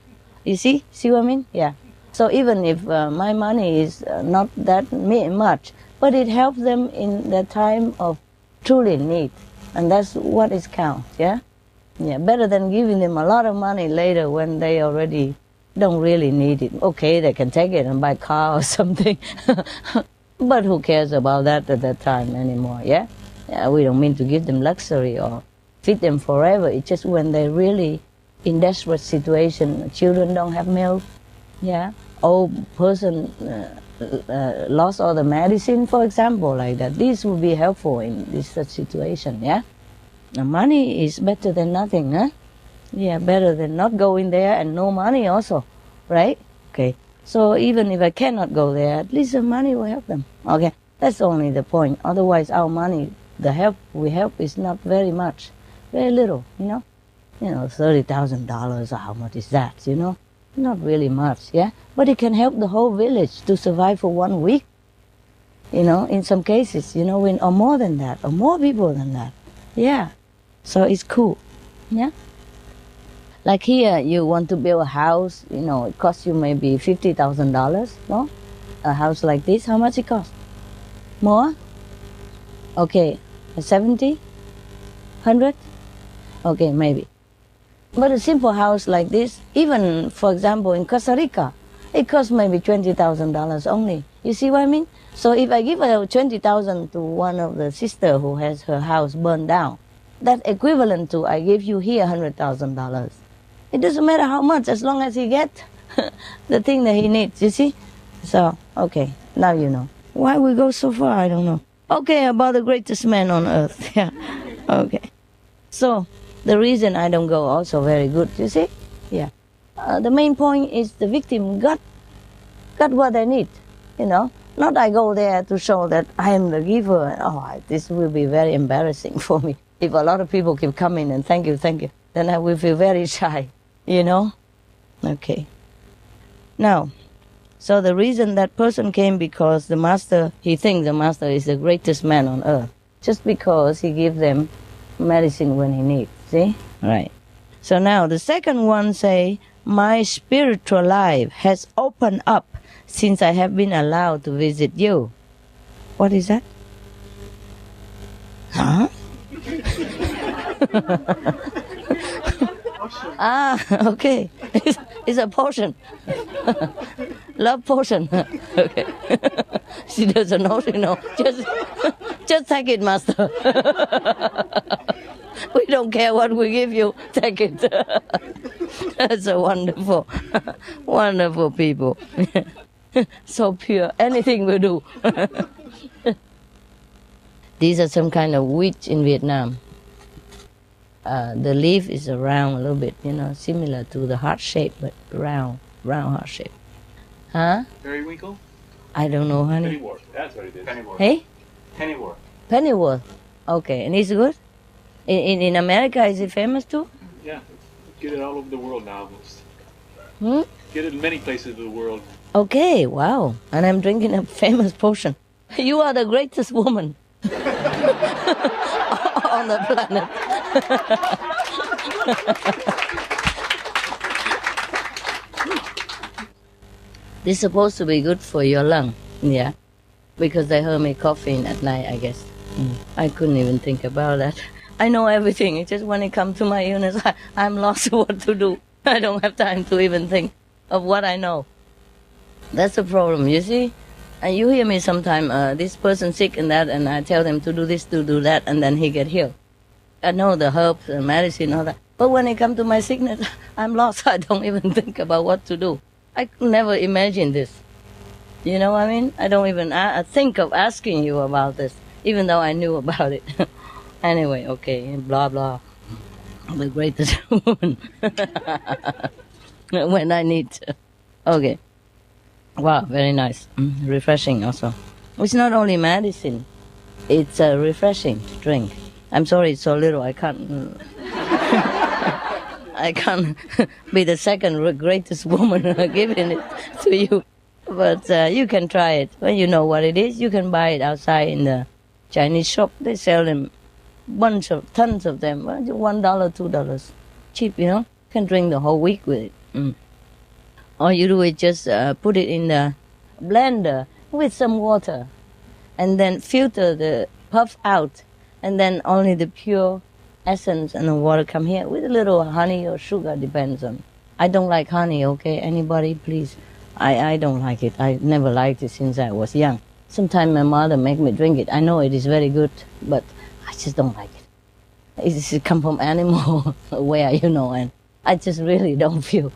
You see what I mean? Yeah. So even if my money is not that much, but it helps them in the time of truly need. And that's what is counts, yeah? Yeah, better than giving them a lot of money later when they already don't really need it. Okay, they can take it and buy a car or something. But who cares about that at that time anymore, yeah? Yeah, we don't mean to give them luxury or feed them forever. It's just when they're really in desperate situation, children don't have milk, yeah? Old person lost all the medicine, for example, like that. This would be helpful in this such situation, yeah? Now, money is better than nothing, huh? Yeah, better than not going there and no money also, right? Okay, so even if I cannot go there, at least the money will help them. Okay, that's only the point. Otherwise, our money, the help we help is not very much, very little, you know? You know, $30,000, how much is that, you know? Not really much, yeah? But it can help the whole village to survive for 1 week, you know, in some cases, you know, or more than that, or more people than that. Yeah, so it's cool, yeah? Like here, you want to build a house, you know, it costs you maybe $50,000, no? A house like this, how much it costs? More? Okay, 70? 100? Okay, maybe. But a simple house like this, even, for example, in Costa Rica, it costs maybe $20,000 only. You see what I mean? So if I give $20,000 to one of the sister who has her house burned down, that's equivalent to I give you here $100,000. It doesn't matter how much, as long as he gets the thing that he needs, you see? So, okay, now you know. Why we go so far, I don't know. Okay, about the greatest man on earth, yeah, okay. So, the reason I don't go also very good, you see? Yeah. The main point is the victim got what they need, you know? Not I go there to show that I am the giver. Oh, this will be very embarrassing for me. If a lot of people keep coming and thank you, then I will feel very shy, you know? Okay. Now, so the reason that person came because the master, he thinks the master is the greatest man on earth. Just because he gives them medicine when he needs. See? Right. So now the second one say, my spiritual life has opened up since I have been allowed to visit you. What is that? Huh? Okay. It's a potion. Love potion. Okay. She doesn't know, you know. Just take it, master. We don't care what we give you. Take it. That's a wonderful, wonderful people. So pure. Anything will do. These are some kind of wheat in Vietnam. The leaf is round a little bit, you know, similar to the heart shape, but round heart shape. Huh? Periwinkle? I don't know, honey. Pennyworth. That's what it is. Pennyworth. Hey? Pennyworth. Pennyworth. Okay, and it's good? In America, is it famous too? Yeah. Get it all over the world now almost. Hmm? Get it in many places of the world. Okay, wow. And I'm drinking a famous potion. You are the greatest woman on the planet. This is supposed to be good for your lung, yeah? Because they heard me coughing at night, I guess. I couldn't even think about that. I know everything. It's just when it comes to my illness, I'm lost what to do. I don't have time to even think of what I know. That's the problem, you see? And you hear me sometime, this person sick and that, and I tell them to do this, to do that, and then he get healed. I know the herbs and medicine, all that. But when it comes to my sickness, I'm lost. I don't even think about what to do. I could never imagine this. You know what I mean? I don't even think of asking you about this, even though I knew about it. Anyway, okay, blah, blah. The greatest woman. When I need to. Okay. Wow, very nice. Refreshing also. It's not only medicine. It's refreshing to drink. I'm sorry it's so little. I can't... I can't be the second greatest woman giving it to you. But you can try it. When you know what it is, you can buy it outside in the Chinese shop. They sell them tons of them. $1, $2. Cheap, you know. You can drink the whole week with it. All you do is just put it in the blender with some water. And then filter the puff out. And then only the pure essence and the water come here with a little honey or sugar, depends on. I don't like honey, okay? Anybody, please? I don't like it. I never liked it since I was young. Sometimes my mother make me drink it. I know it is very good, but I just don't like it. It come from animal where, you know, and I just really don't feel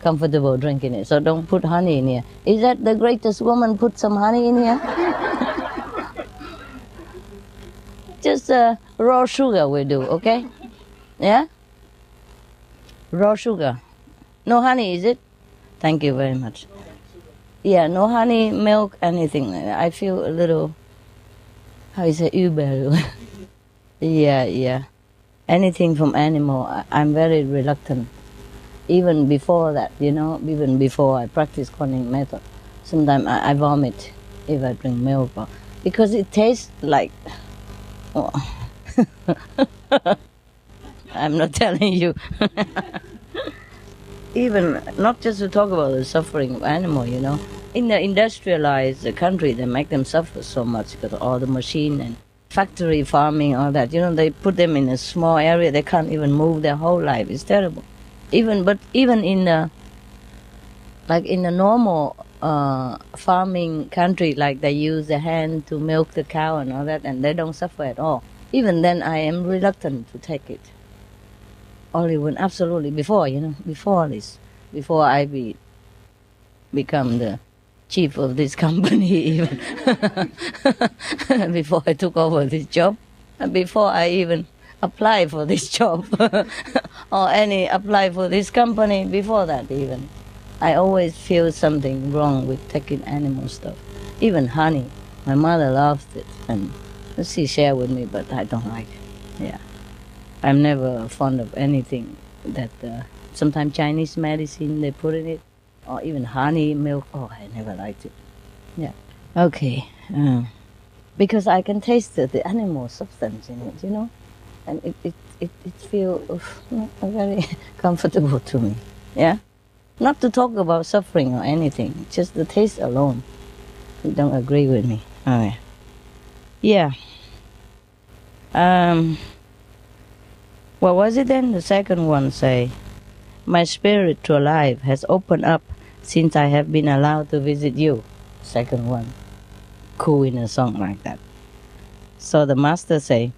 comfortable drinking it. So don't put honey in here. Is that the greatest woman put some honey in here? Just raw sugar will do, okay? Yeah? Raw sugar. No honey, is it? Thank you very much. Yeah, no honey, milk, anything like that. I feel a little, how is it, Uber? Yeah. Anything from animal, I'm very reluctant. Even before that, you know, even before I practice Kuan method, sometimes I vomit if I drink milk. Because it tastes like... Oh. I'm not telling you. Even, not just to talk about the suffering of animal, you know. In the industrialized country, they make them suffer so much because of all the machine and factory farming, all that. You know, they put them in a small area. They can't even move their whole life. It's terrible. Even in the, like in the normal farming country, like they use the hand to milk the cow and all that, and they don't suffer at all. Even then, I am reluctant to take it. Only when absolutely before, you know, before this, before I become the chief of this company, even before I took over this job, and before I even apply for this job or apply for this company, before that even, I always feel something wrong with taking animal stuff. Even honey, my mother loves it, and she shared with me, but I don't like it. Yeah. I'm never fond of anything that sometimes Chinese medicine they put in it, or even honey, milk. Oh, I never liked it. Yeah. Okay. Because I can taste the animal substance in it, you know, and it feels not very comfortable to me. Yeah. Not to talk about suffering or anything, just the taste alone. You don't agree with me. Okay. Yeah. What was it then? The second one say, my spiritual life has opened up since I have been allowed to visit you. Second one. Cool in a song like that. So the master say,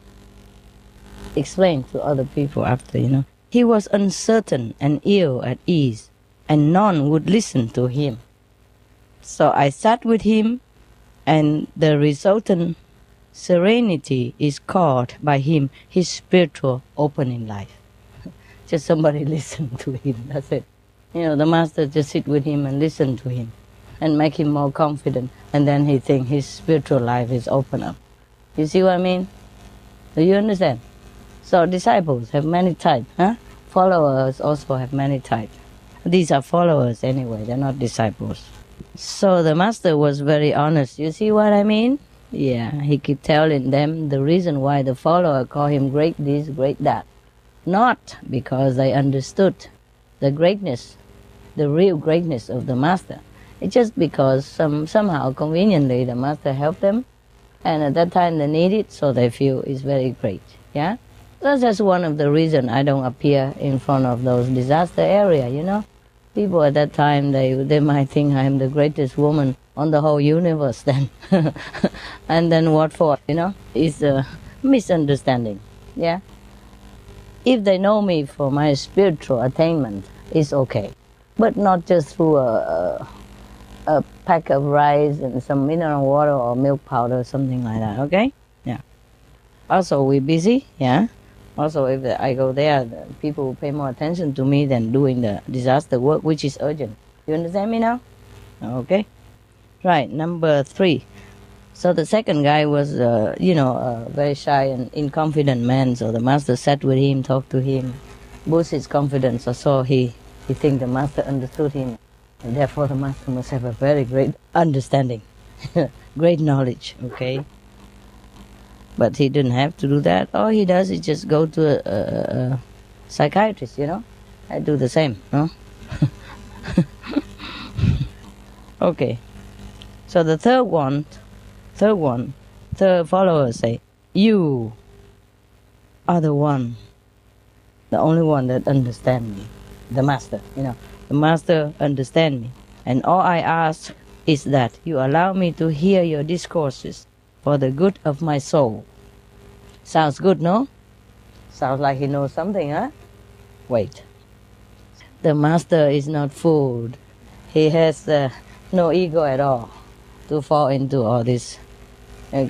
explain to other people after, you know. He was uncertain and ill at ease, and none would listen to him. So I sat with him, and the resultant serenity is called by him his spiritual opening life. Just somebody listen to him, that's it. You know, the master just sit with him and listen to him and make him more confident, and then he think his spiritual life is open up. You see what I mean? Do you understand? So disciples have many types, huh? Followers also have many types. These are followers anyway, they're not disciples. So the master was very honest. You see what I mean? Yeah, he keep telling them the reason why the follower call him great this, great that. Not because they understood the greatness, the real greatness of the master. It's just because somehow conveniently the master helped them, and at that time they need it, so they feel it's very great. Yeah, that's just one of the reasons I don't appear in front of those disaster area. You know, people at that time they might think I'm the greatest woman on the whole universe then. And then what for, you know? It's a misunderstanding, yeah? if they know me for my spiritual attainment, it's okay. But not just through a pack of rice and some mineral water or milk powder, something like that, okay? Yeah. Also, we're busy, yeah? Also, if I go there, the people will pay more attention to me than doing the disaster work, which is urgent. You understand me now? Okay. Right, number 3. So the second guy was, a very shy and inconfident man. So the master sat with him, talked to him, boost his confidence. So he think the master understood him. And therefore the master must have a very great understanding, great knowledge, okay? But he didn't have to do that. All he does is just go to a psychiatrist, I do the same, no? Okay. So the third follower say, you are the only one that understand me, the master, the master understand me. And all I ask is that you allow me to hear your discourses for the good of my soul. Sounds good, no? Sounds like he knows something, huh? Wait. The master is not fooled. He has no ego at all to fall into all these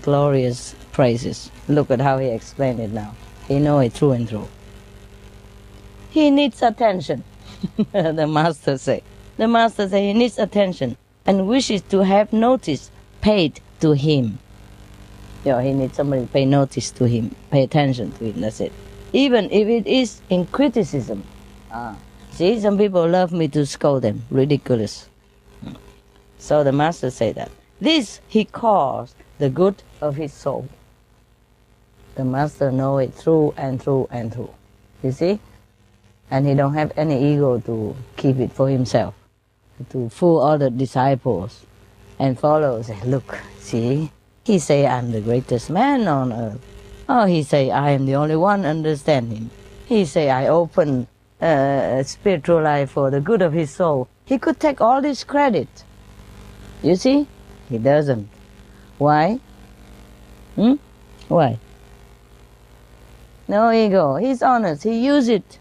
glorious praises. Look at how he explained it now. He knows it through and through. He needs attention, the master say. The master say he needs attention and wishes to have notice paid to him. He needs somebody to pay notice to him, pay attention to him, that's it. Even if it is in criticism. See, some people love me to scold them, ridiculous. So the master say that. This he calls the good of his soul. The master know it through and through and through. You see? And he don't have any ego to keep it for himself. To fool all the disciples and followers. Say, look, see? He say I'm the greatest man on earth. Oh, he say I am the only one understanding. He say I open spiritual life for the good of his soul. He could take all this credit. You see? He doesn't. Why? Why? No ego. He's honest. He use it.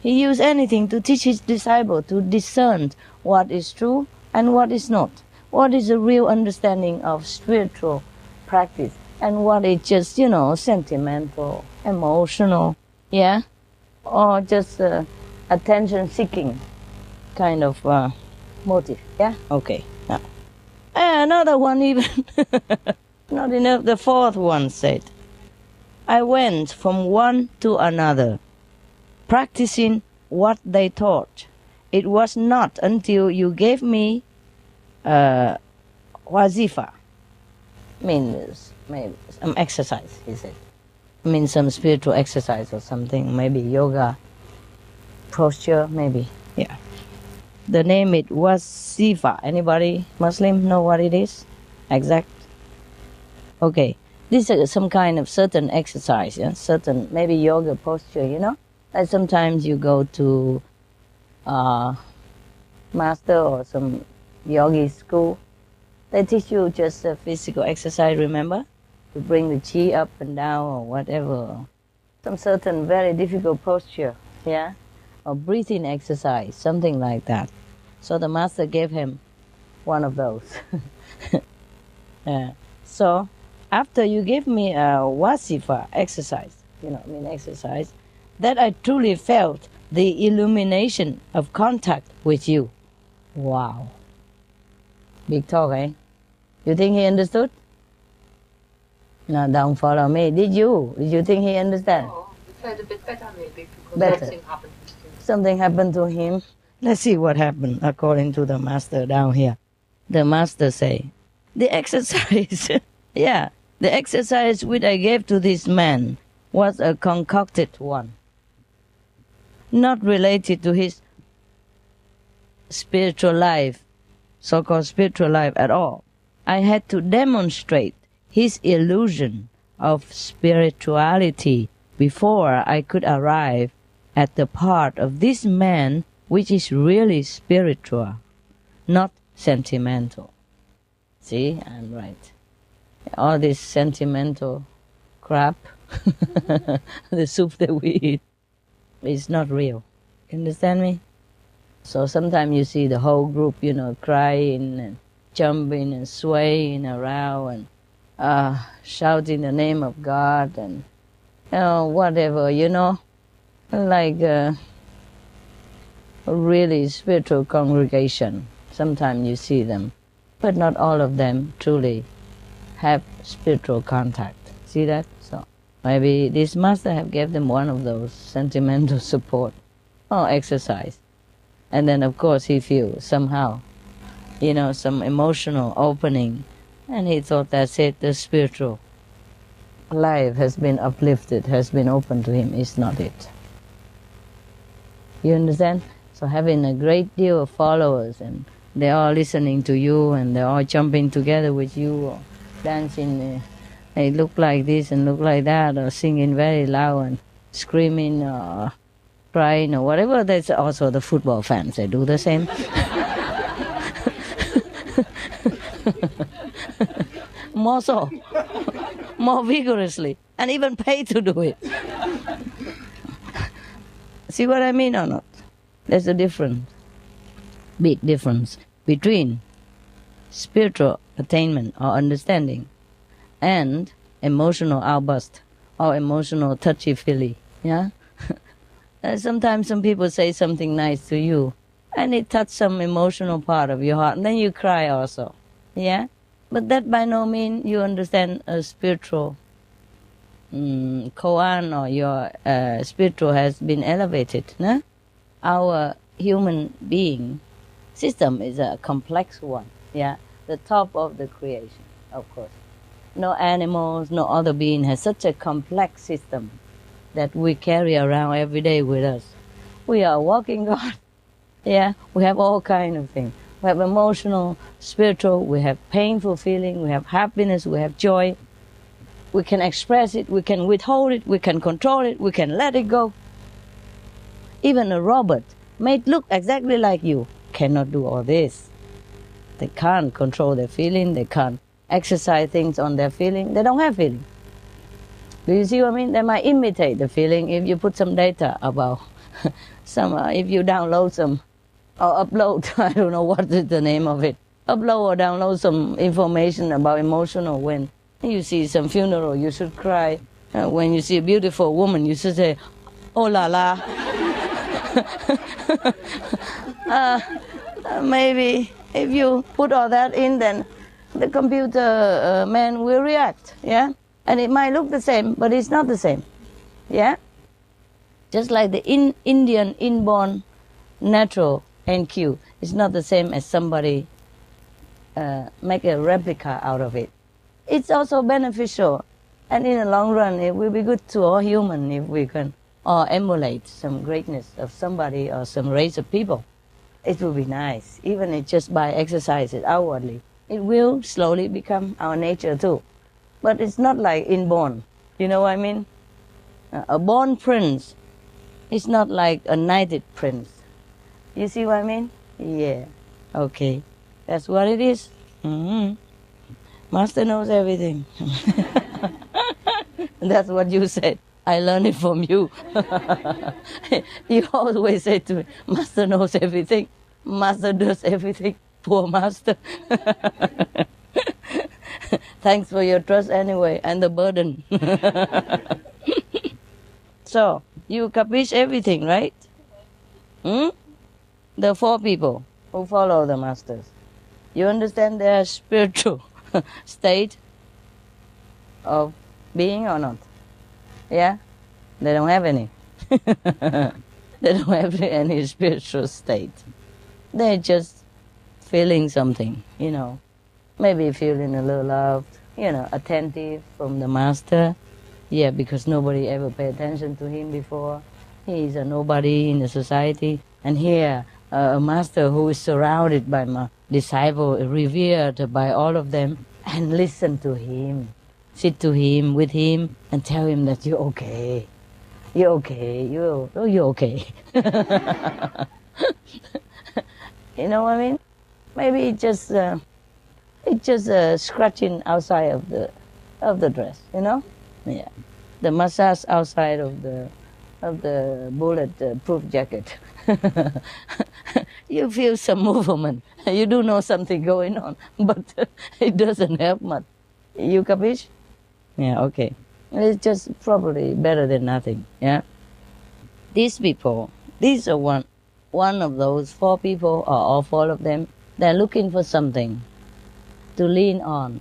He use anything to teach his disciple to discern what is true and what is not. What is the real understanding of spiritual practice and what is just, sentimental, emotional, yeah? Or just attention-seeking kind of motive, yeah? Okay, now. Another one even, not enough, the fourth one said, I went from one to another, practicing what they taught. It was not until you gave me wazifa, means maybe some exercise, he said. Means some spiritual exercise or something, maybe yoga, posture, maybe, yeah. The name it was Sifa. Anybody Muslim know what it is? Exact? Okay. This is some kind of certain exercise, yeah? Certain, maybe yoga posture, Like sometimes you go to master or some yogi school. They teach you just a physical exercise, remember? To bring the chi up and down or whatever. Some certain very difficult posture, yeah? Or breathing exercise, something like that. So the master gave him one of those. So after you gave me a wasifa exercise, exercise, that I truly felt the illumination of contact with you. Wow. Big talk, eh? You think he understood? No, don't follow me. Did you? Did you think he understand? Oh, he felt a bit better maybe because Better. something happened to him. Something happened to him. Let's see what happened according to the master down here. The master say, the exercise, yeah, the exercise which I gave to this man was a concocted one, not related to his spiritual life, so-called spiritual life at all. I had to demonstrate his illusion of spirituality before I could arrive at the part of this man which is really spiritual, not sentimental. See, I'm right. All this sentimental crap, the soup that we eat, is not real. You understand me? So sometimes you see the whole group, crying and jumping and swaying around and shouting the name of God and whatever, like a really spiritual congregation. Sometimes you see them, but not all of them truly have spiritual contact. See that? So maybe this master have gave them one of those sentimental support or exercise. And then of course he feels somehow, some emotional opening. And he thought that's it, the spiritual life has been uplifted, has been opened to him. It's not it. You understand? So having a great deal of followers and they're all listening to you and they're all jumping together with you or dancing, they look like this and look like that, or singing very loud and screaming or crying or whatever. That's also the football fans, they do the same. More so, more vigorously, and even pay to do it. See what I mean or not? There's a difference, big difference between spiritual attainment or understanding and emotional outburst or emotional touchy-feely. Yeah. Sometimes some people say something nice to you, and it touches some emotional part of your heart, and then you cry also. Yeah. But that by no means you understand a spiritual koan, or your spiritual has been elevated. No? Our human being system is a complex one. Yeah, the top of the creation, of course. No animals, no other being has such a complex system that we carry around every day with us. We are walking God. Yeah, we have all kinds of things. We have emotional, spiritual, we have painful feeling, we have happiness, we have joy. We can express it, we can withhold it, we can control it, we can let it go. Even a robot may look exactly like you, cannot do all this. They can't control their feeling, they can't exercise things on their feeling, they don't have feeling. Do you see what I mean? They might imitate the feeling if you put some data about if you download some or upload, I don't know what is the name of it, upload or download some information about emotional. When you see some funeral, you should cry. When you see a beautiful woman, you should say, oh la la. Maybe if you put all that in, then the computer man will react, yeah? And it might look the same, but it's not the same, yeah? Just like the Indian inborn natural NQ is not the same as somebody make a replica out of it. It's also beneficial, and in the long run it will be good to all human if we can all emulate some greatness of somebody or some race of people. It will be nice, even if just by exercising outwardly. It will slowly become our nature too. But it's not like inborn, you know what I mean? A born prince is not like a knighted prince. You see what I mean? Yeah. Okay. That's what it is. Mm-hmm. Master knows everything. That's what you said. I learned it from you. You always say to me, Master knows everything. Master does everything. Poor Master. Thanks for your trust anyway, and the burden. So, you capiche everything, right? The 4 people who follow the masters. You understand their spiritual state of being or not? Yeah? They don't have any. They don't have any spiritual state. They're just feeling something, Maybe feeling a little loved, attentive from the master. Yeah, because nobody ever paid attention to him before. He's a nobody in the society. And here, a master who is surrounded by my disciple, revered by all of them, and listen to him, sit to him, with him, and tell him that you're okay. You're okay. You're okay. You know what I mean? Maybe it's just scratching outside of the dress, Yeah. The massage outside of of the bullet-proof jacket. You feel some movement. You do know something going on, but it doesn't help much. You capiche? Yeah, okay. It's just probably better than nothing, yeah? These people, these are one of those 4 people, or all 4 of them, they're looking for something to lean on,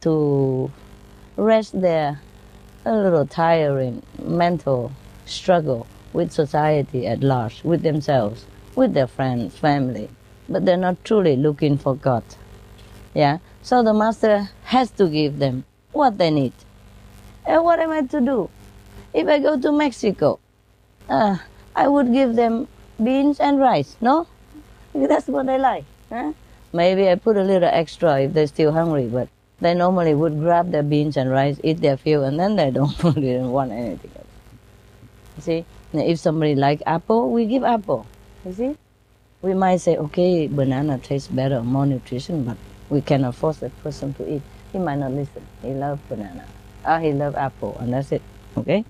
to rest their a little tiring mental struggle with society at large, with themselves, with their friends, family, but they're not truly looking for God. Yeah? So the Master has to give them what they need. And what am I to do? If I go to Mexico, I would give them beans and rice, no? That's what they like. Maybe I put a little extra if they're still hungry, but they normally would grab their beans and rice, eat their fill, and then they don't really want anything else. You see? If somebody like apple, we give apple. You see? We might say, okay, banana tastes better, more nutrition, but we cannot force that person to eat. He might not listen. He loves banana. He loves apple, and that's it. Okay?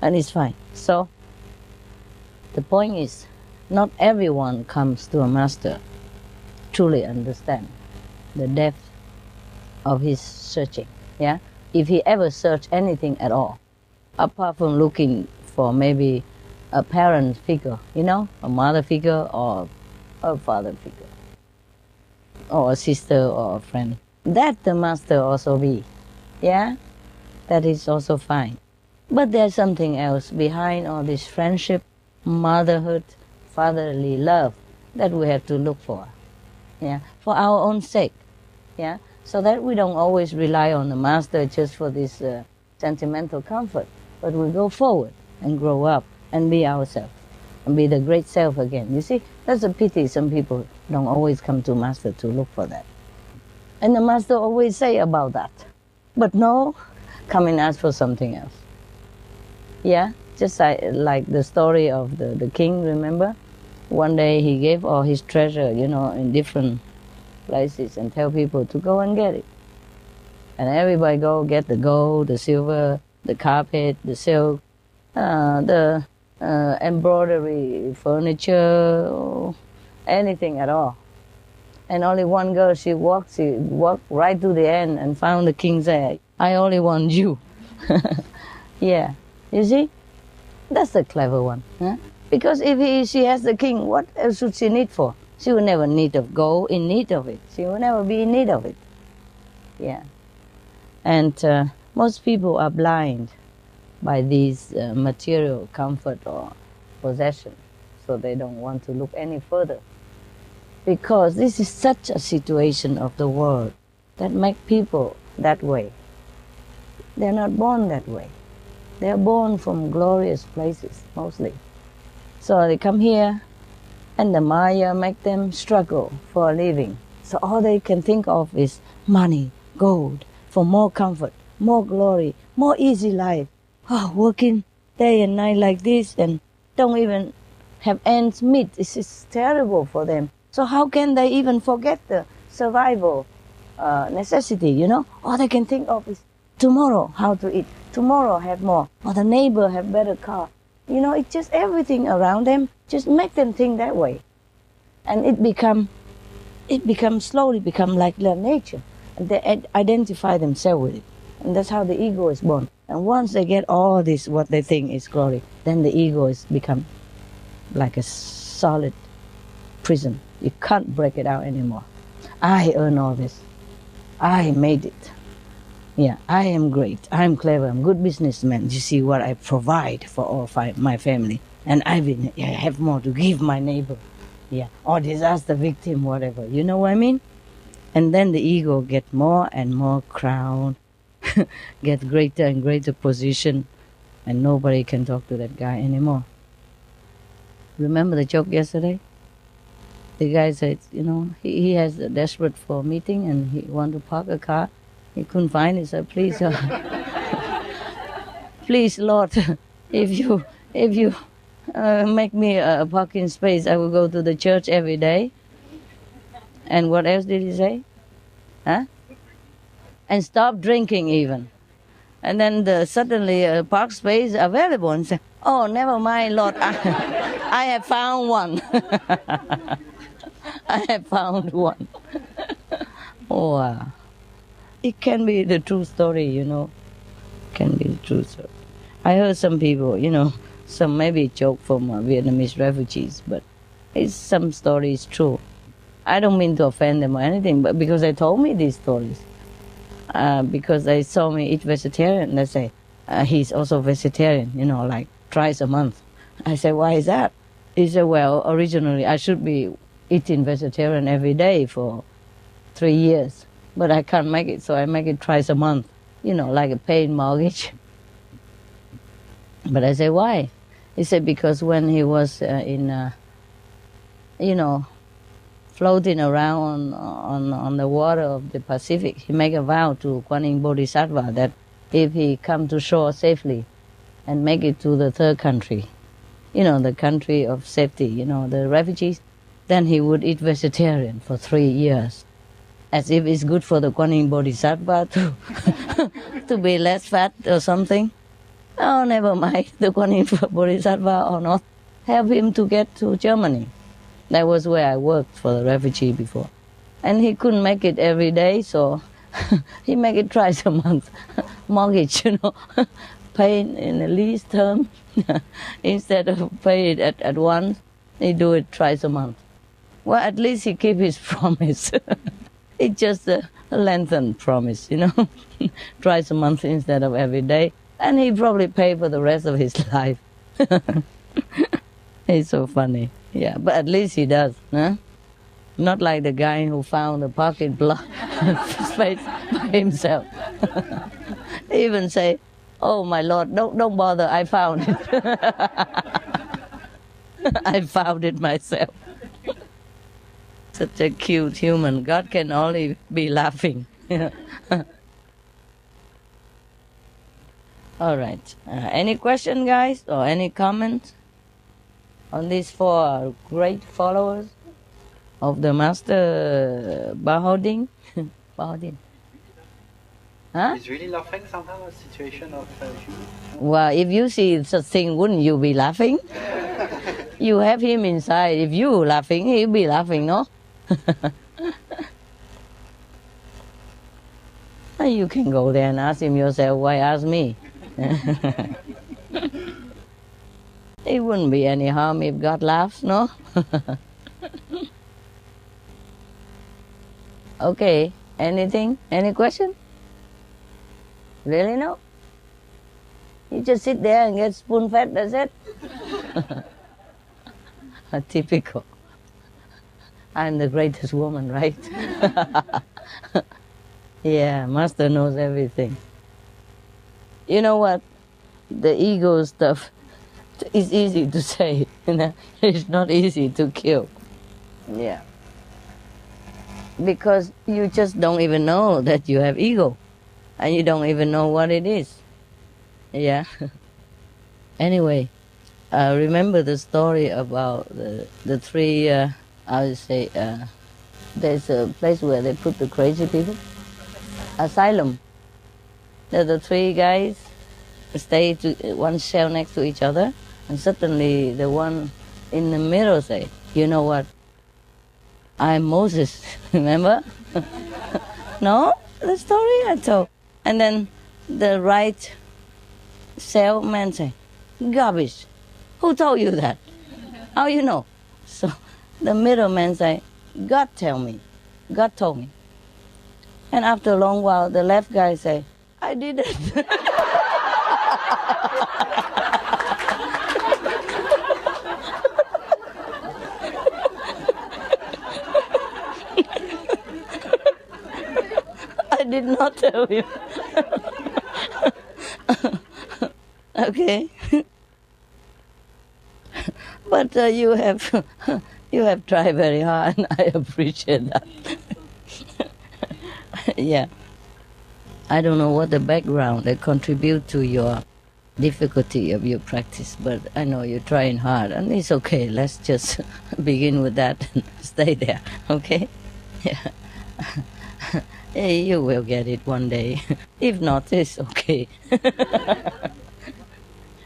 And it's fine. So, the point is, not everyone comes to a master truly understand the depth of his searching. Yeah? If he ever searched anything at all, apart from looking for maybe a parent figure, a mother figure or a father figure, or a sister or a friend, that the master also be. Yeah? That is also fine. But there's something else behind all this friendship, motherhood, fatherly love that we have to look for. Yeah? For our own sake. Yeah? So that we don't always rely on the master just for this sentimental comfort, but we go forward and grow up and be ourselves and be the great self again. You see, that's a pity some people don't always come to master to look for that. And the master always say about that. But no, come and ask for something else. Yeah, just like the story of the king, remember? One day he gave all his treasure, in different places and tell people to go and get it. And everybody go get the gold, the silver, the carpet, the silk, the embroidery, furniture, anything at all. And only one girl, she walked right to the end and found the king there. I only want you. Yeah, you see? That's the clever one. Because if she has the king, what else should she need for? She will never need of gold, in need of it. She will never be in need of it. Yeah. And most people are blind by these material comfort or possession, so they don't want to look any further. Because this is such a situation of the world that make people that way. They're not born that way. They're born from glorious places, mostly. So they come here, and the Maya make them struggle for a living. So all they can think of is money, gold, for more comfort, more glory, more easy life. Working day and night like this and don't even have ends meet. This is terrible for them. So how can they even forget the survival necessity, All they can think of is tomorrow how to eat, tomorrow have more, or the neighbor have better car. It's just everything around them just make them think that way. And it slowly become like their nature. And they identify themselves with it. And that's how the ego is born. And once they get all this, what they think is glory, then the ego is become like a solid prison. You can't break it out anymore. I earn all this. I made it. Yeah, I am great. I'm clever. I'm a good businessman. You see what I provide for all my family. And I have more to give my neighbor. Yeah, or disaster victim, whatever. You know what I mean? And then the ego get more and more crown, get greater and greater position, and nobody can talk to that guy anymore. Remember the joke yesterday? The guy said, he has a desperate for a meeting and he want to park a car. He couldn't find it, so please, please, Lord, if you make me a parking space, I will go to the church every day. And what else did he say? And stop drinking even. And then suddenly a park space available, and say, "Oh, never mind, Lord, I have found one." I have found one. Oh, wow. It can be the true story, Can be the true story. I heard some people, some maybe joke from Vietnamese refugees, but some stories true. I don't mean to offend them or anything, but because they told me these stories. Because they saw me eat vegetarian, they say, he's also vegetarian, like twice a month. I said, why is that? He said, well, originally I should be eating vegetarian every day for 3 years, but I can't make it, so I make it twice a month, like a paying mortgage. But I said, why? He said, because when he was floating around on the water of the Pacific, he made a vow to Kuan Yin Bodhisattva that if he come to shore safely and make it to the third country, the country of safety, the refugees, then he would eat vegetarian for 3 years, as if it's good for the Kuan Yin Bodhisattva to be less fat or something. Oh, never mind, the Kuan Yin Bodhisattva or not, help him to get to Germany. That was where I worked for the refugee before. And he couldn't make it every day, so he make it twice a month. Mortgage, paying in a lease term. Instead of paying it at once, he do it twice a month. Well, at least he keep his promise. It's just a lengthened promise, twice a month instead of every day. And he probably pay for the rest of his life. It's so funny. Yeah, but at least he does, huh? Not like the guy who found the pocket space by himself. He even say, "Oh my Lord, don't bother, I found it." I found it myself. Such a cute human. God can only be laughing. All right. Any question, guys, or any comments on these 4 great followers of the Master Bahoding? Bahoding. Huh? He's really laughing somehow, a situation of Well, if you see such thing, wouldn't you be laughing? You have him inside. If you laughing, he'll be laughing, no? You can go there and ask him yourself, why ask me? It wouldn't be any harm if God laughs, no? Okay, anything? Any question? Really, no? You just sit there and get spoon-fed, that's it? Typical. I'm the greatest woman, right? Yeah, Master knows everything. You know what? The ego stuff is easy to say, It's not easy to kill. Yeah. Because you just don't even know that you have ego. And you don't even know what it is. Yeah. Anyway, remember the story about the 3, I would say, there's a place where they put the crazy people? Asylum. The 3 guys stay to one cell next to each other, and suddenly the one in the middle say, you know what? I'm Moses, remember? No? The story I told. And then the right cell man say, garbage. Who told you that? How you know? So the middle man say, God tell me. God told me. And after a long while, the left guy say, I didn't. I did not tell you. Okay. But you have tried very hard, and I appreciate that. Yeah. I don't know what the background that contribute to your difficulty of your practice, but I know you're trying hard, and it's okay. Let's just begin with that and stay there, okay? Yeah. You will get it one day. If not, it's okay.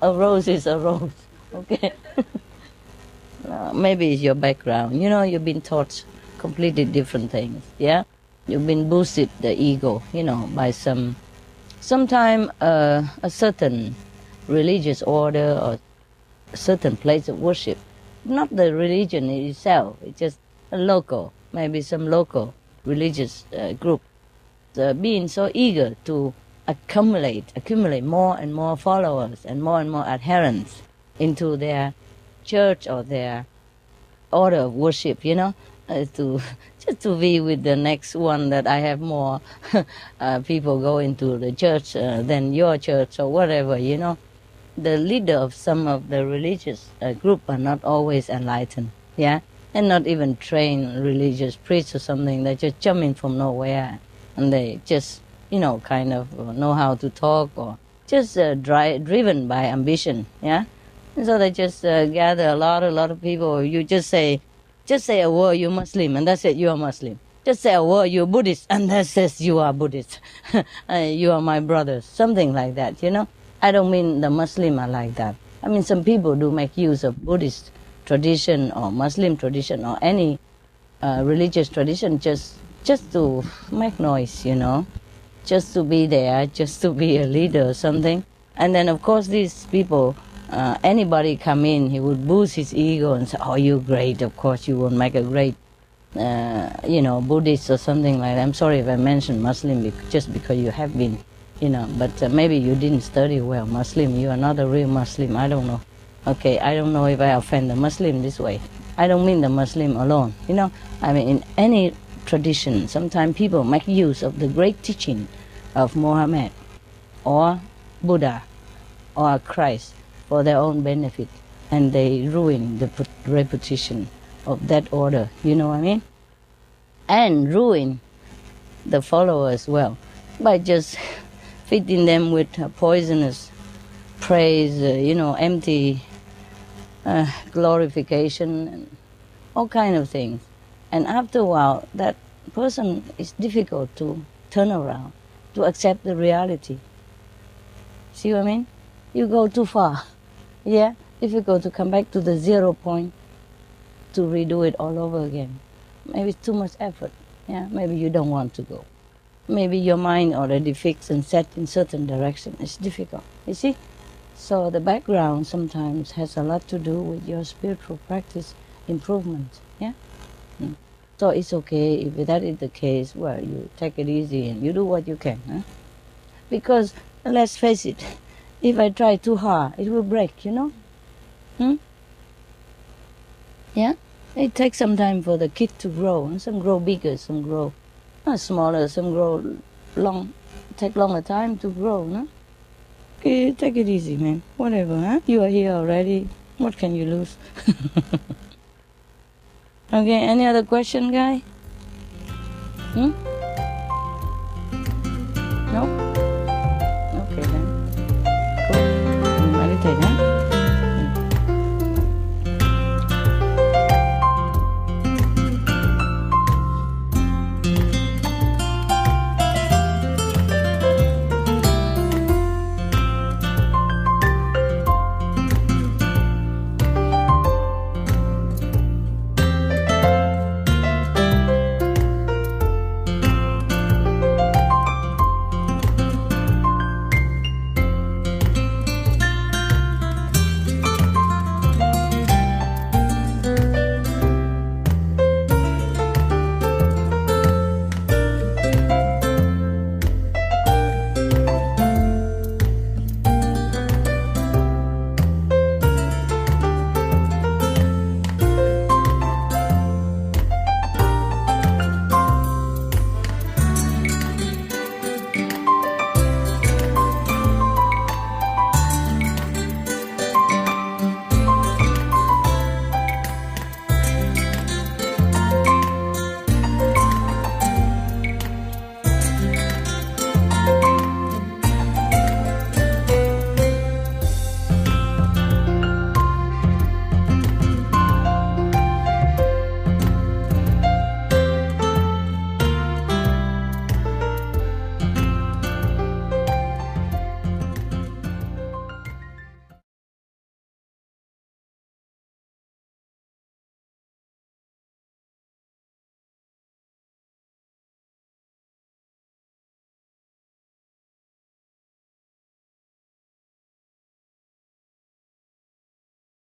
A rose is a rose, okay? Maybe it's your background. You know, you've been taught completely different things, yeah? You've been boosted the ego, you know, by sometime a certain religious order or a certain place of worship. Not the religion itself, it's just a local, maybe some local religious group. Being so eager to accumulate more and more followers and more adherents into their church or their order of worship, you know, just to be with the next one, that I have more people go into the church than your church or whatever, you know. The leader of some of the religious group are not always enlightened, yeah, and not even trained religious priests or something. They just jump in from nowhere, and they just, you know, kind of know how to talk, or just driven by ambition, yeah. And so they just gather a lot of people. You just say a word, you're Muslim, and that's it, you are Muslim. Just say a word, you're Buddhist, and that says you are Buddhist. You are my brothers, something like that, you know. I don't mean the Muslim are like that. I mean, some people do make use of Buddhist tradition or Muslim tradition or any religious tradition just to make noise, you know, just to be there, just to be a leader or something. And then, of course, these people, anybody come in, he would boost his ego and say, oh, you're great, of course you won't make a great, you know, Buddhist or something like that. I'm sorry if I mentioned Muslim just because you have been, you know, but maybe you didn't study well Muslim. You are not a real Muslim. I don't know. Okay, I don't know if I offend the Muslim this way. I don't mean the Muslim alone. You know, I mean in any tradition, sometimes people make use of the great teaching of Muhammad or Buddha or Christ for their own benefit, and they ruin the reputation of that order. You know what I mean? And ruin the follower as well by just feeding them with poisonous praise, you know, empty glorification and all kind of things. And after a while, that person is difficult to turn around, to accept the reality. See what I mean? You go too far, yeah? Difficult to come back to the 0 point to redo it all over again. Maybe it's too much effort, yeah? Maybe you don't want to go. Maybe your mind already fixed and set in certain direction. It's difficult, you see? So the background sometimes has a lot to do with your spiritual practice improvement, yeah? So it's okay if that is the case, well, you take it easy and you do what you can, huh? Because, let's face it, if I try too hard, it will break, you know? Yeah? It takes some time for the kid to grow, and some grow bigger, some grow smaller, some grow long. Take longer time to grow, no? Okay, take it easy, man. Whatever, huh? You are here already. What can you lose? Okay, any other question, guy?